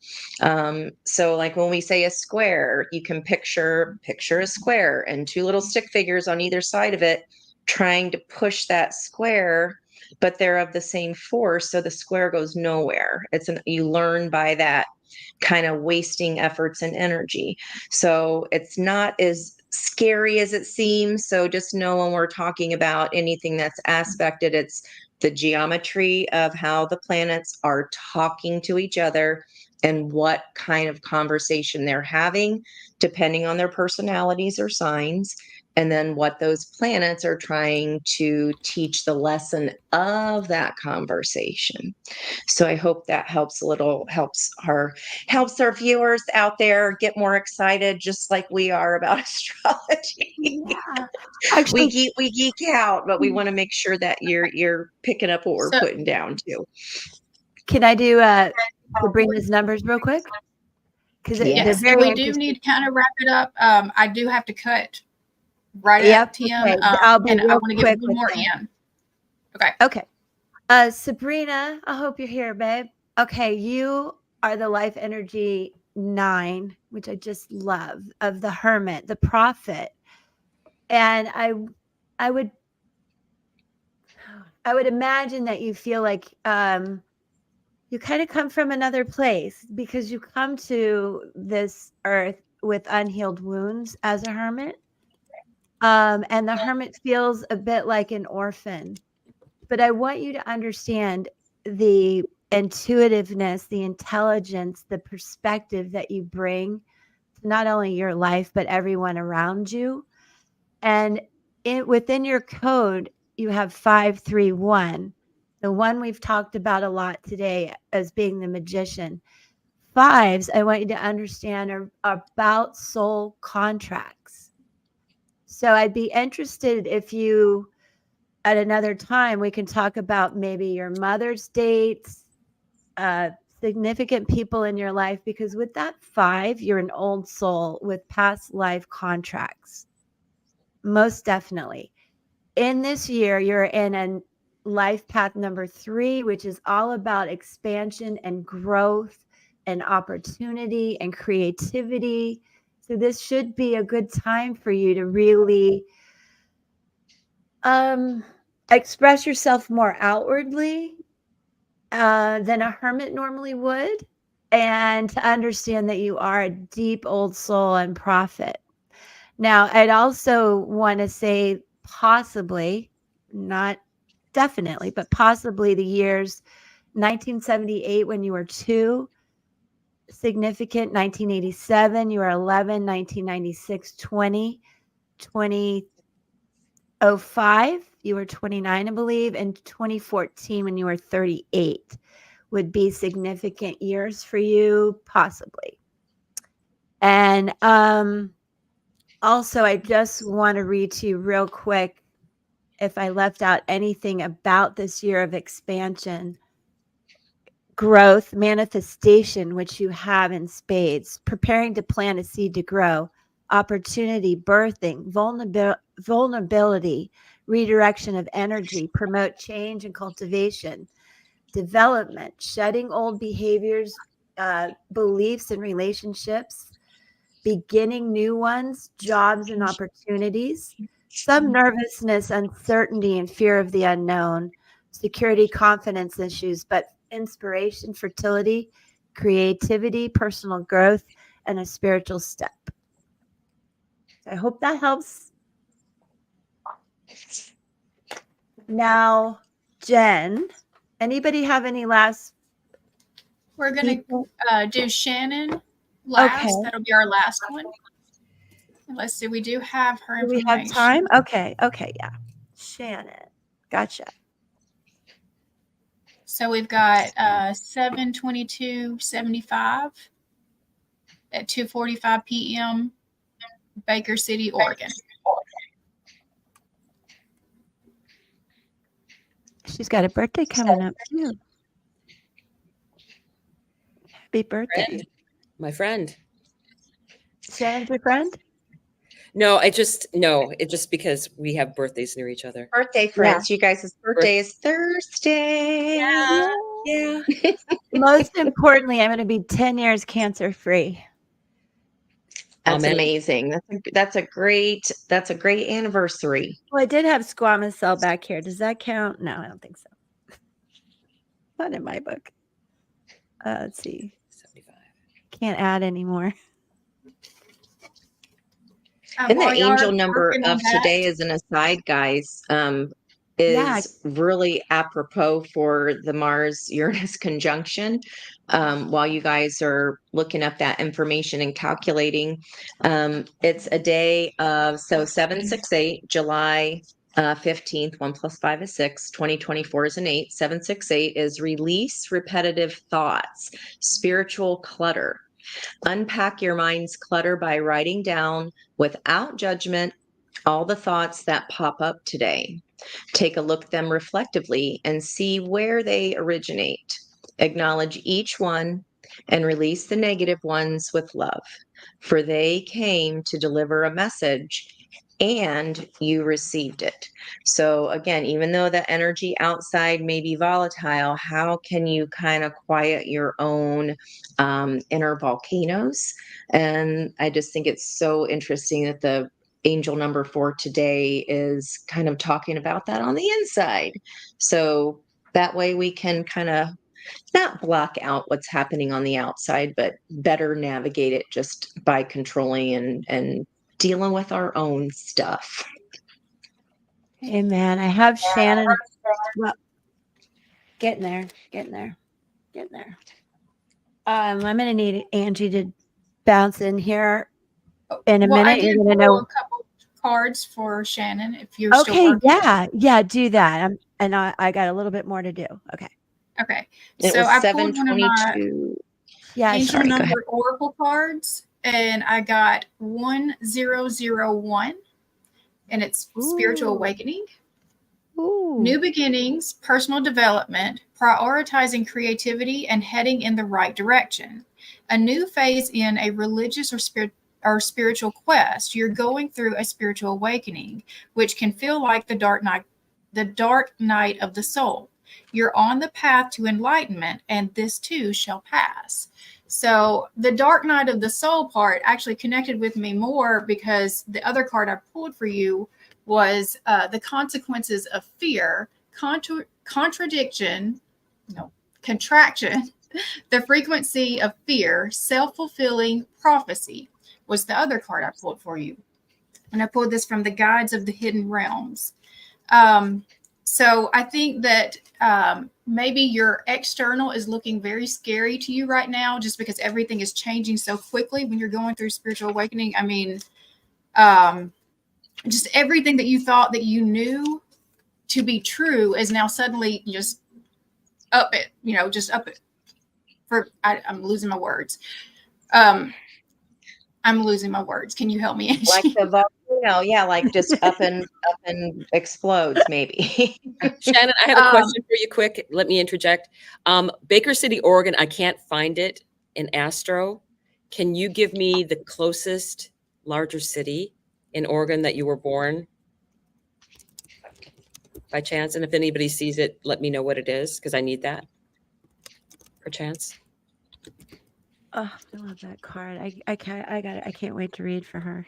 So like when we say a square, you can picture a square and two little stick figures on either side of it trying to push that square, but they're of the same force, so the square goes nowhere. You learn by that kind of wasting efforts and energy. So it's not as scary as it seems. So just know when we're talking about anything that's aspected, it's the geometry of how the planets are talking to each other and what kind of conversation they're having, depending on their personalities or signs, and then what those planets are trying to teach the lesson of that conversation. So I hope that helps our viewers out there get more excited, just like we are about astrology. Yeah. we Actually, geek out, but we want to make sure that you're picking up what we're So putting down too. can I do Sabrina's numbers real quick? Because they're Yes. yes, and very we do interesting. need to kind of wrap it up. I do have to cut right Yep. at 10, Okay. I'll be and I real want to get quick one with more this. in. Okay. Okay. Sabrina, I hope you're here, babe. Okay, you are the life energy 9, which I just love, of the hermit, the prophet. And I would imagine that you feel like you kind of come from another place, because you come to this earth with unhealed wounds as a hermit. And the hermit feels a bit like an orphan. But I want you to understand the intuitiveness, the intelligence, the perspective that you bring to not only your life, but everyone around you. And within your code, you have 531. The one we've talked about a lot today as being the magician. Fives, I want you to understand, are about soul contracts. So I'd be interested if you, at another time, we can talk about maybe your mother's dates, significant people in your life, because with that 5, you're an old soul with past life contracts. Most definitely. In this year, you're in a life path number 3, which is all about expansion and growth and opportunity and creativity. So this should be a good time for you to really express yourself more outwardly than a hermit normally would, and to understand that you are a deep old soul and prophet. Now, I'd also want to say possibly, not definitely, but possibly the years 1978 when you were 2, significant, 1987, you were 11, 1996, 20, 2005, you were 29, I believe, and 2014 when you were 38 would be significant years for you, possibly. And also, I just want to read to you real quick if I left out anything about this year of expansion, growth, manifestation, which you have in spades, preparing to plant a seed to grow, opportunity, birthing, vulnerability, redirection of energy, promote change and cultivation, development, shedding old behaviors, beliefs and relationships, beginning new ones, jobs and opportunities, some nervousness, uncertainty, and fear of the unknown, security, confidence issues, but inspiration, fertility, creativity, personal growth, and a spiritual step. I hope that helps. Now, Jen, anybody have any last? We're going to do Shannon last. Okay. That'll be our last one. And let's see. We do have her Do information. we have time? Okay. Yeah. Shannon. Gotcha. So we've got 7/22/75 at 2:45 p.m. Baker City, Oregon. She's got a birthday coming up too. Happy birthday. My friend. Shannon's your friend? No, it's just because we have birthdays near each other. Birthday friends. You guys' birthday is Thursday. Yeah. Most importantly, I'm going to be 10 years cancer free. That's Amen. amazing. That's a great anniversary. Well, I did have squamous cell back here. Does that count? No, I don't think so. Not in my book. Let's see. 75. Can't add anymore. And the angel number of today, as an aside, guys, is really apropos for the Mars-Uranus conjunction. While you guys are looking up that information and calculating, it's a day of 768, July 15th, 1 + 5 is 6, 2024 is an 8, 768 is release repetitive thoughts, spiritual clutter. Unpack your mind's clutter by writing down, without judgment, all the thoughts that pop up today. Take a look at them reflectively and see where they originate. Acknowledge each one and release the negative ones with love, for they came to deliver a message and you received it. So again, even though the energy outside may be volatile, how can you kind of quiet your own inner volcanoes? And I just think it's so interesting that the angel number 4 today is kind of talking about that on the inside. So that way we can kind of not block out what's happening on the outside, but better navigate it just by controlling and dealing with our own stuff. Amen. I have Shannon. Well, getting there. Getting there. I'm going to need Angie to bounce in here in a Well, I minute. did You're going to pull know. a couple cards for Shannon if you're still Okay, working. yeah, do that. I got a little bit more to do. Okay. Okay. It So was I pulled one of my 722. Yeah, angel Sorry, go ahead. number oracle cards, and I got 1001, and it's spiritual Ooh. awakening, Ooh. new beginnings, personal development, prioritizing creativity, and heading in the right direction. A new phase in a religious or spiritual quest. You're going through a spiritual awakening, which can feel like the dark night of the soul. You're on the path to enlightenment, and this too shall pass. So the dark night of the soul part actually connected with me more because the other card I pulled for you was the consequences of fear, contraction, the frequency of fear, self-fulfilling prophecy was the other card I pulled for you. And I pulled this from the Guides of the Hidden Realms. So I think that maybe your external is looking very scary to you right now just because everything is changing so quickly when you're going through spiritual awakening. I mean, just everything that you thought that you knew to be true is now suddenly just up it, just up it. I'm losing my words. I'm losing my words. Can you help me? Like the volcano, yeah, like just up and explodes, maybe. Shannon, I have a question for you quick. Let me interject. Baker City, Oregon, I can't find it in Astro. Can you give me the closest larger city in Oregon that you were born by chance? And if anybody sees it, let me know what it is because I need that per chance. Oh, I love that card. I can't. I got it. I can't wait to read for her.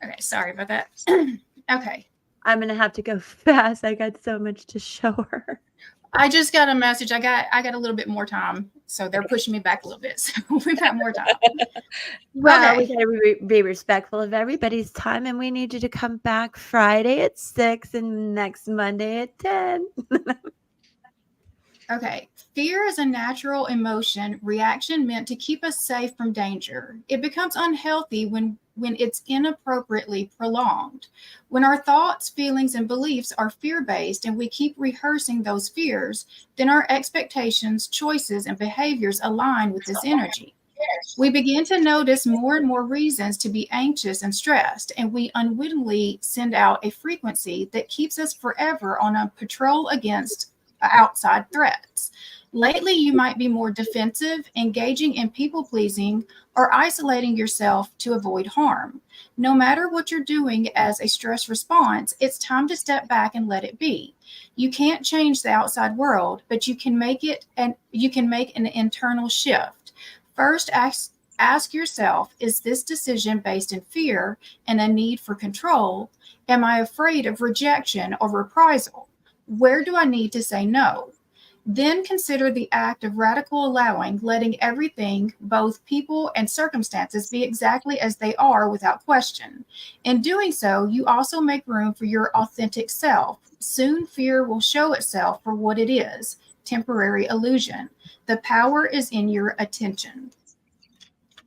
Okay, sorry about that. Okay. I'm gonna have to go fast. I got so much to show her. I just got a message. I got a little bit more time, so they're pushing me back a little bit. So we've got more time. Well, Okay. we gotta be respectful of everybody's time, and we need you to come back Friday at 6 and next Monday at 10. Okay. Fear is a natural emotion reaction meant to keep us safe from danger. It becomes unhealthy when it's inappropriately prolonged. When our thoughts, feelings, and beliefs are fear-based and we keep rehearsing those fears, then our expectations, choices, and behaviors align with this energy. We begin to notice more and more reasons to be anxious and stressed, and we unwittingly send out a frequency that keeps us forever on a patrol against outside threats. Lately, you might be more defensive, engaging in people pleasing, or isolating yourself to avoid harm. No matter what you're doing as a stress response, it's time to step back and let it be. You can't change the outside world, but you can make an internal shift. First, ask yourself, is this decision based in fear and a need for control? Am I afraid of rejection or reprisal? Where do I need to say no? Then consider the act of radical allowing, letting everything, both people and circumstances, be exactly as they are without question. In doing so, you also make room for your authentic self. Soon fear will show itself for what it is, temporary illusion. The power is in your attention.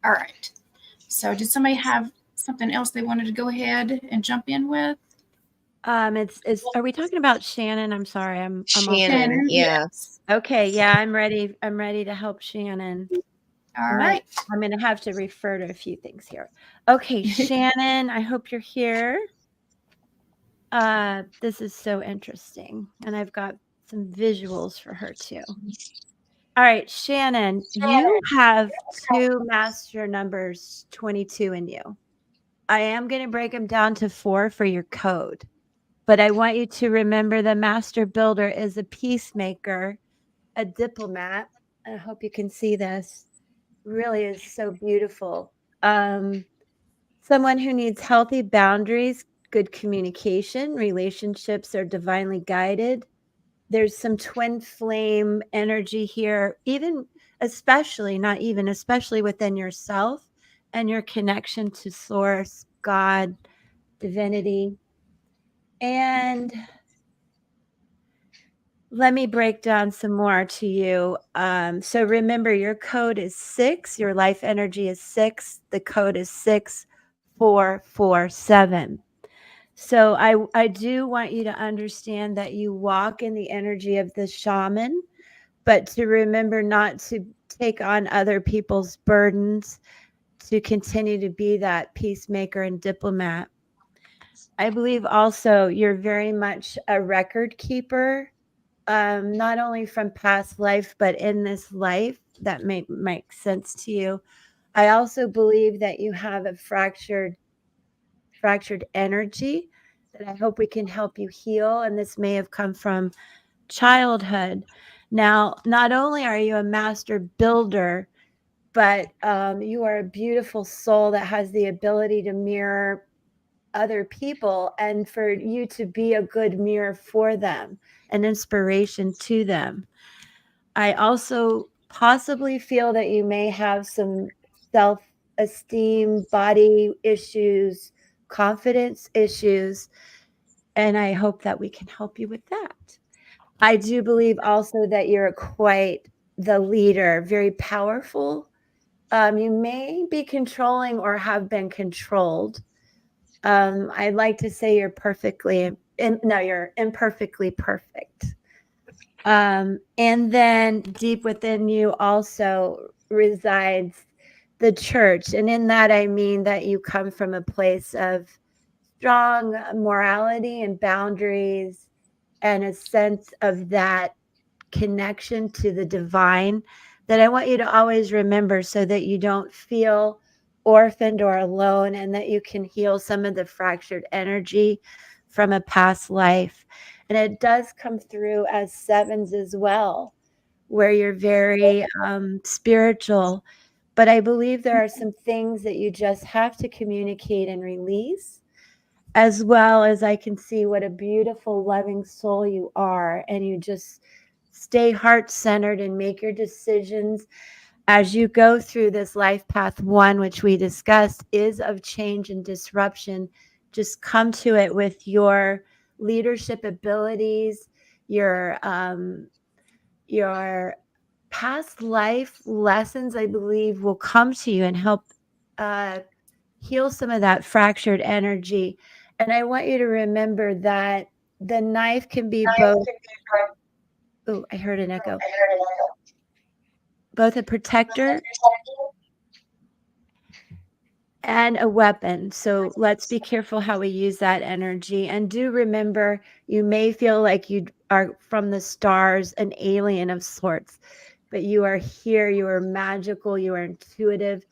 All right. So did somebody have something else they wanted to go ahead and jump in with? It's are we talking about Shannon? I'm sorry. I'm off. Shannon, yeah. Yes. Okay, yeah, I'm ready. I'm ready to help Shannon. All right. I'm going to have to refer to a few things here. Okay, Shannon, I hope you're here. This is so interesting, and I've got some visuals for her too. All right, Shannon, you have 2 master numbers 22 in you. I am going to break them down to 4 for your code, but I want you to remember the master builder is a peacemaker, a diplomat. I hope you can see this. Really is so beautiful. Someone who needs healthy boundaries, good communication, relationships are divinely guided. There's some twin flame energy here, especially within yourself and your connection to source, God, divinity. And Let me break down some more to you. So remember, your code is 6. Your life energy is 6. The code is 6447. So I do want you to understand that you walk in the energy of the shaman, but to remember not to take on other people's burdens, to continue to be that peacemaker and diplomat. I believe also you're very much a record keeper, not only from past life, but in this life. That may make sense to you. I also believe that you have a fractured energy that I hope we can help you heal. And this may have come from childhood. Now, not only are you a master builder, but you are a beautiful soul that has the ability to mirror other people, and for you to be a good mirror for them, an inspiration to them. I also possibly feel that you may have some self-esteem, body issues, confidence issues, and I hope that we can help you with that. I do believe also that you're quite the leader, very powerful. You may be controlling or have been controlled. I'd like to say you're you're imperfectly perfect. And then deep within you also resides the church. And in that, I mean that you come from a place of strong morality and boundaries and a sense of that connection to the divine that I want you to always remember, so that you don't feel orphaned or alone, and that you can heal some of the fractured energy from a past life. And it does come through as 7s as well, where you're very spiritual. But I believe there are some things that you just have to communicate and release, as well as I can see what a beautiful, loving soul you are. And you just stay heart-centered and make your decisions as you go through this life path 1, which we discussed, is of change and disruption. Just come to it with your leadership abilities, your past life lessons, I believe, will come to you and help heal some of that fractured energy. And I want you to remember that the knife can be both. Oh, I heard an echo. Both a protector and a weapon. So let's be careful how we use that energy. And do remember, you may feel like you are from the stars, an alien of sorts, but you are here. You are magical. You are intuitive.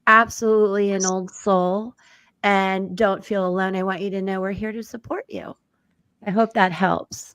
Absolutely an old soul. And don't feel alone. I want you to know we're here to support you. I hope that helps.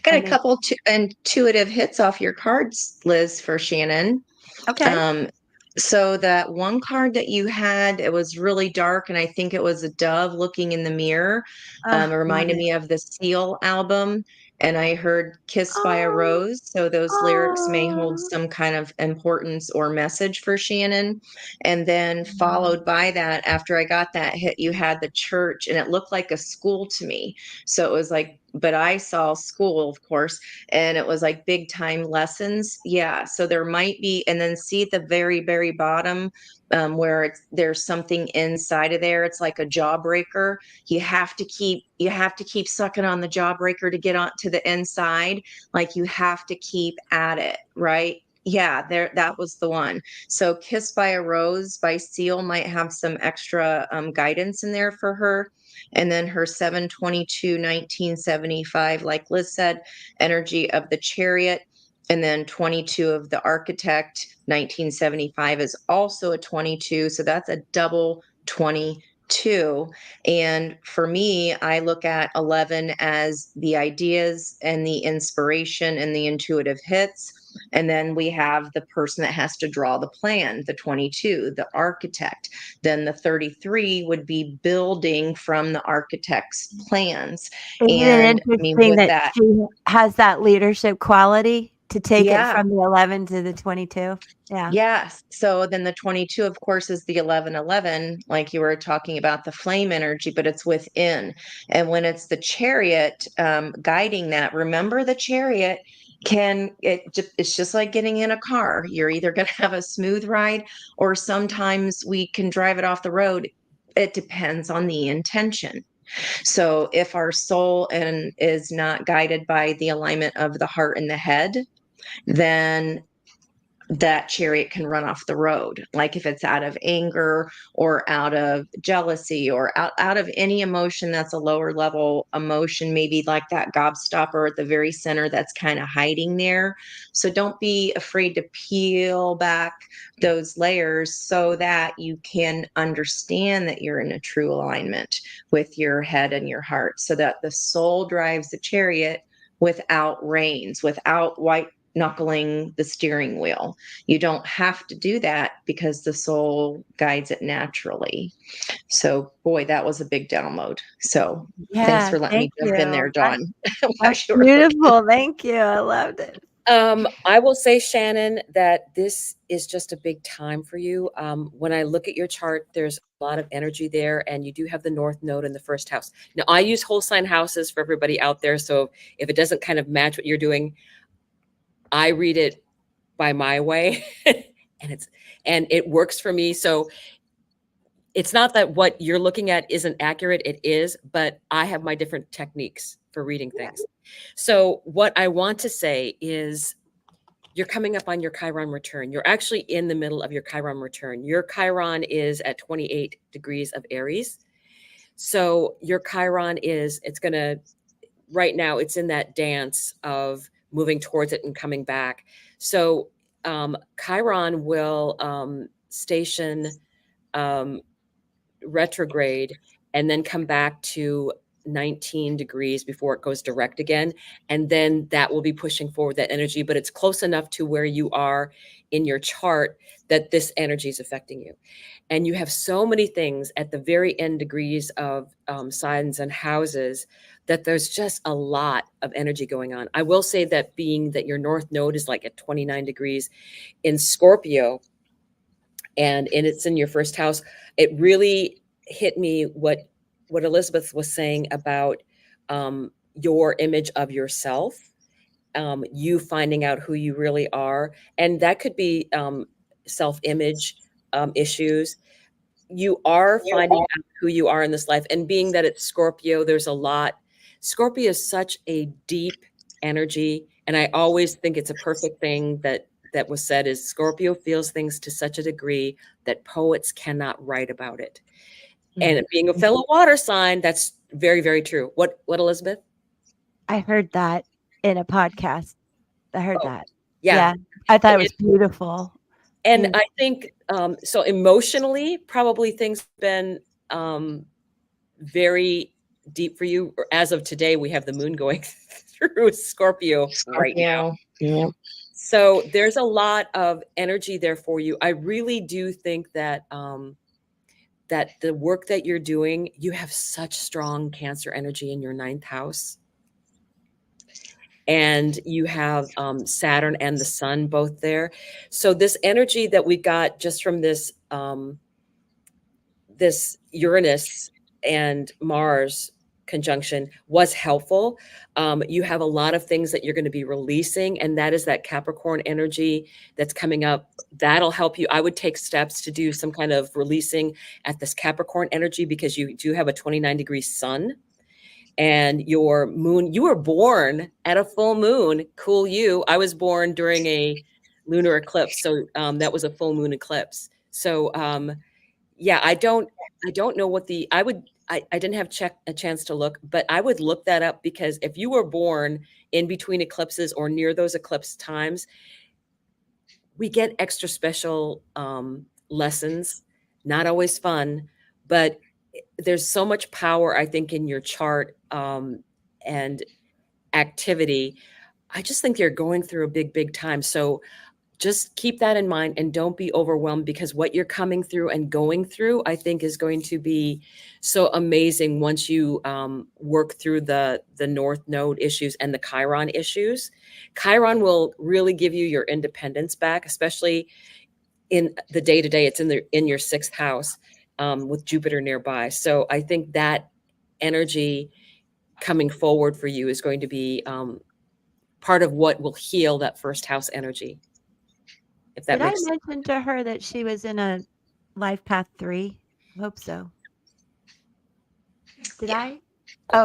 Got a couple intuitive hits off your cards, Liz, for Shannon. Okay. So that one card that you had, it was really dark, and I think it was a dove looking in the mirror. It reminded me of the Seal album, and I heard "Kissed by a Rose." So those lyrics may hold some kind of importance or message for Shannon. And then followed by that, after I got that hit, you had the church, and it looked like a school to me. So it was like, but I saw school, of course, and it was like big time lessons. Yeah. So there might be, and then see at the very, very bottom, where there's something inside of there. It's like a jawbreaker. You have to keep sucking on the jawbreaker to get on to the inside. Like you have to keep at it, right? Yeah, there, that was the one. So "Kissed by a Rose" by Seal might have some extra guidance in there for her. And then her 7/22/1975, like Liz said, energy of the Chariot. And then 22 of the Architect, 1975, is also a 22. So that's a double 22. And for me, I look at 11 as the ideas and the inspiration and the intuitive hits. And then we have the person that has to draw the plan, the 22, the architect. Then the 33 would be building from the architect's plans. Isn't it And I mean, interesting with that that, she has that leadership quality? to take it Yeah. from the 11 to the 22. Yeah. Yes. So then the 22, of course, is the 1111, like you were talking about the flame energy, but it's within. And when it's the chariot guiding that, remember the chariot it's just like getting in a car. You're either going to have a smooth ride or sometimes we can drive it off the road. It depends on the intention. So if our soul is not guided by the alignment of the heart and the head, then that chariot can run off the road. Like if it's out of anger or out of jealousy or out of any emotion that's a lower level emotion, maybe like that gobstopper at the very center that's kind of hiding there. So don't be afraid to peel back those layers so that you can understand that you're in a true alignment with your head and your heart, so that the soul drives the chariot without reins, without white knuckling the steering wheel. You don't have to do that because the soul guides it naturally. So, boy, that was a big download. So, thanks Yeah. for letting me Thank jump in there, you. Dawn. while That's you were looking. beautiful. Thank you. I loved it. I will say, Shannon, that this is just a big time for you. When I look at your chart, there's a lot of energy there, and you do have the North Node in the first house. Now, I use whole sign houses for everybody out there, so if it doesn't kind of match what you're doing, I read it by my way, and it works for me. So it's not that what you're looking at isn't accurate, it is, but I have my different techniques for reading things. So what I want to say is you're coming up on your Chiron return. You're actually in the middle of your Chiron return. Your Chiron is at 28 degrees of Aries. So your Chiron right now it's in that dance of moving towards it and coming back. So Chiron will station retrograde and then come back to 19 degrees before it goes direct again. And then that will be pushing forward that energy, but it's close enough to where you are in your chart that this energy is affecting you. And you have so many things at the very end degrees of signs and houses that there's just a lot of energy going on. I will say that being that your North Node is like at 29 degrees in Scorpio, and it's in your first house, it really hit me what Elizabeth was saying about your image of yourself, you finding out who you really are. And that could be self-image issues. You are finding out who you are in this life. And being that it's Scorpio, there's a lot. Scorpio is such a deep energy. And I always think it's a perfect thing that was said is Scorpio feels things to such a degree that poets cannot write about it. And being a fellow water sign, that's very, very true. What, Elizabeth? I heard that in a podcast. I heard that. Yeah. I thought it was beautiful. And I think, so emotionally, probably things have been very deep for you. As of today, we have the moon going through Scorpio right now. Yeah. So there's a lot of energy there for you. I really do think that that the work that you're doing, you have such strong Cancer energy in your 9th house. And you have Saturn and the Sun both there. So this energy that we got just from this this Uranus and Mars conjunction was helpful. You have a lot of things that you're going to be releasing, and that is that Capricorn energy that's coming up. That'll help you. I would take steps to do some kind of releasing at this Capricorn energy, because you do have a 29-degree sun. And your moon, you were born at a full moon. Cool you. I was born during a lunar eclipse. So that was a full moon eclipse. So yeah, I don't know what I didn't have a chance to look, but I would look that up, because if you were born in between eclipses or near those eclipse times, we get extra special lessons, not always fun, but there's so much power, I think, in your chart and activity. I just think you're going through a big, big time. So just keep that in mind and don't be overwhelmed, because what you're coming through and going through, I think, is going to be so amazing once you work through the North Node issues and the Chiron issues. Chiron will really give you your independence back, especially in the day-to-day. It's in your 6th house with Jupiter nearby. So I think that energy coming forward for you is going to be part of what will heal that 1st house energy. If that Did I makes sense. mention to her that she was in a life path 3? I hope so. Did Yeah. I?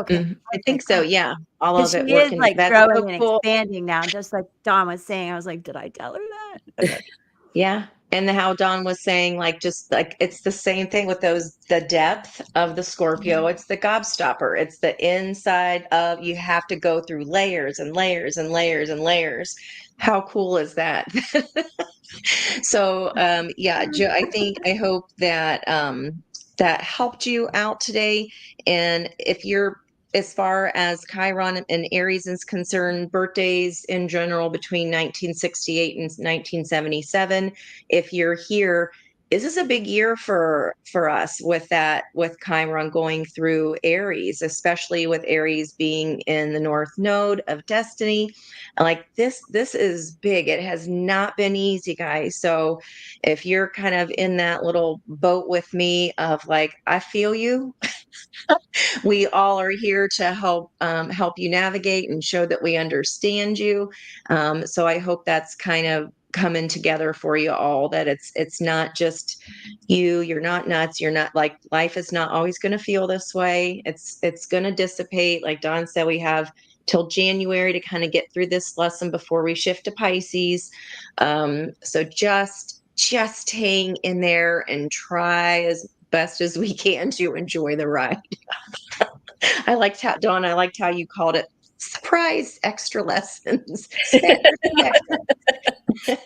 Okay. I think so. Yeah. All Because of it she is working. like That's growing so and cool. expanding now, just like Dawn was saying. I was like, did I tell her that? Okay. Yeah. And how Don was saying, like, just like it's the same thing with the depth of the Scorpio. It's the gobstopper. It's the inside of, you have to go through layers and layers and layers and layers. How cool is that? So, yeah, I hope that that helped you out today. And if you're, as far as Chiron and Aries is concerned, birthdays in general between 1968 and 1977, if you're here, this is a big year for us with that, with Chiron going through Aries, especially with Aries being in the North Node of Destiny. Like this is big. It has not been easy, guys. So if you're kind of in that little boat with me of like, I feel you, we all are here to help you navigate and show that we understand you. So I hope that's kind of coming together for you all, that it's not just you're not nuts, you're not, like, life is not always going to feel this way. It's going to dissipate. Like Don said, we have till January to kind of get through this lesson before we shift to Pisces. So just hang in there and try as best as we can to enjoy the ride. I liked how, Dawn, I liked how you called it surprise extra lessons. Extra.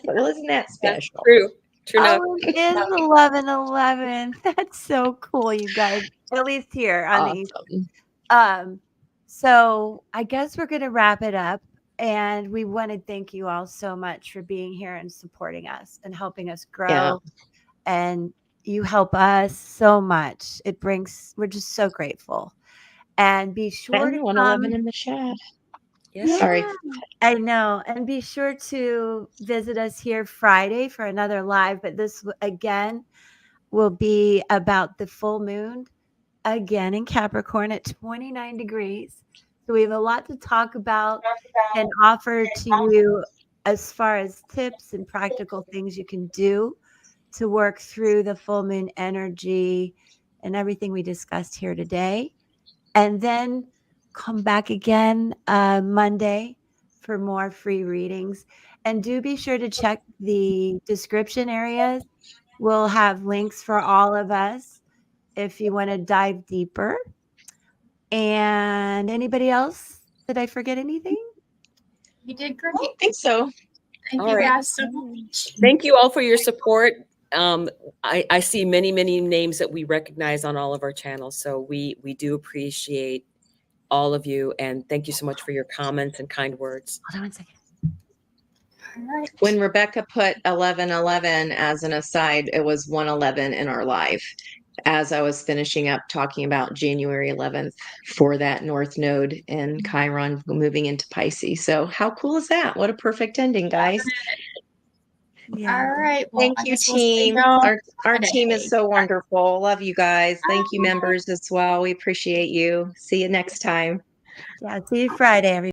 Well, isn't that special? True enough. Oh, it is 11/11. That's so cool, you guys. At least here on the East. Awesome. So I guess we're gonna wrap it up. And we want to thank you all so much for being here and supporting us and helping us grow. Yeah. And you help us so much. We're just so grateful. And be sure to 111 in the chat. Yes. Sorry. I know. And be sure to visit us here Friday for another live. But this, again, will be about the full moon again in Capricorn at 29 degrees. So we have a lot to talk about and offer to you as far as tips and practical things you can do to work through the full moon energy and everything we discussed here today. And then come back again Monday for more free readings. And do be sure to check the description areas. We'll have links for all of us if you want to dive deeper. And anybody else? Did I forget anything? You did great. I don't think so. Thank All you right. guys so much. Thank you all for your support. I see many names that we recognize on all of our channels. So we do appreciate all of you. And thank you so much for your comments and kind words. Hold on one second. All right. When Rebecca put 1111 as an aside, it was 111 in our live. As I was finishing up talking about January 11th for that North Node and Chiron moving into Pisces. So how cool is that? What a perfect ending, guys. Yeah. All right. Well, Thank I you, guess we'll see team. y'all Our team is Friday. so wonderful. Love you guys. Thank you, members, as well. We appreciate you. See you next time. Yeah. See you Friday, everybody.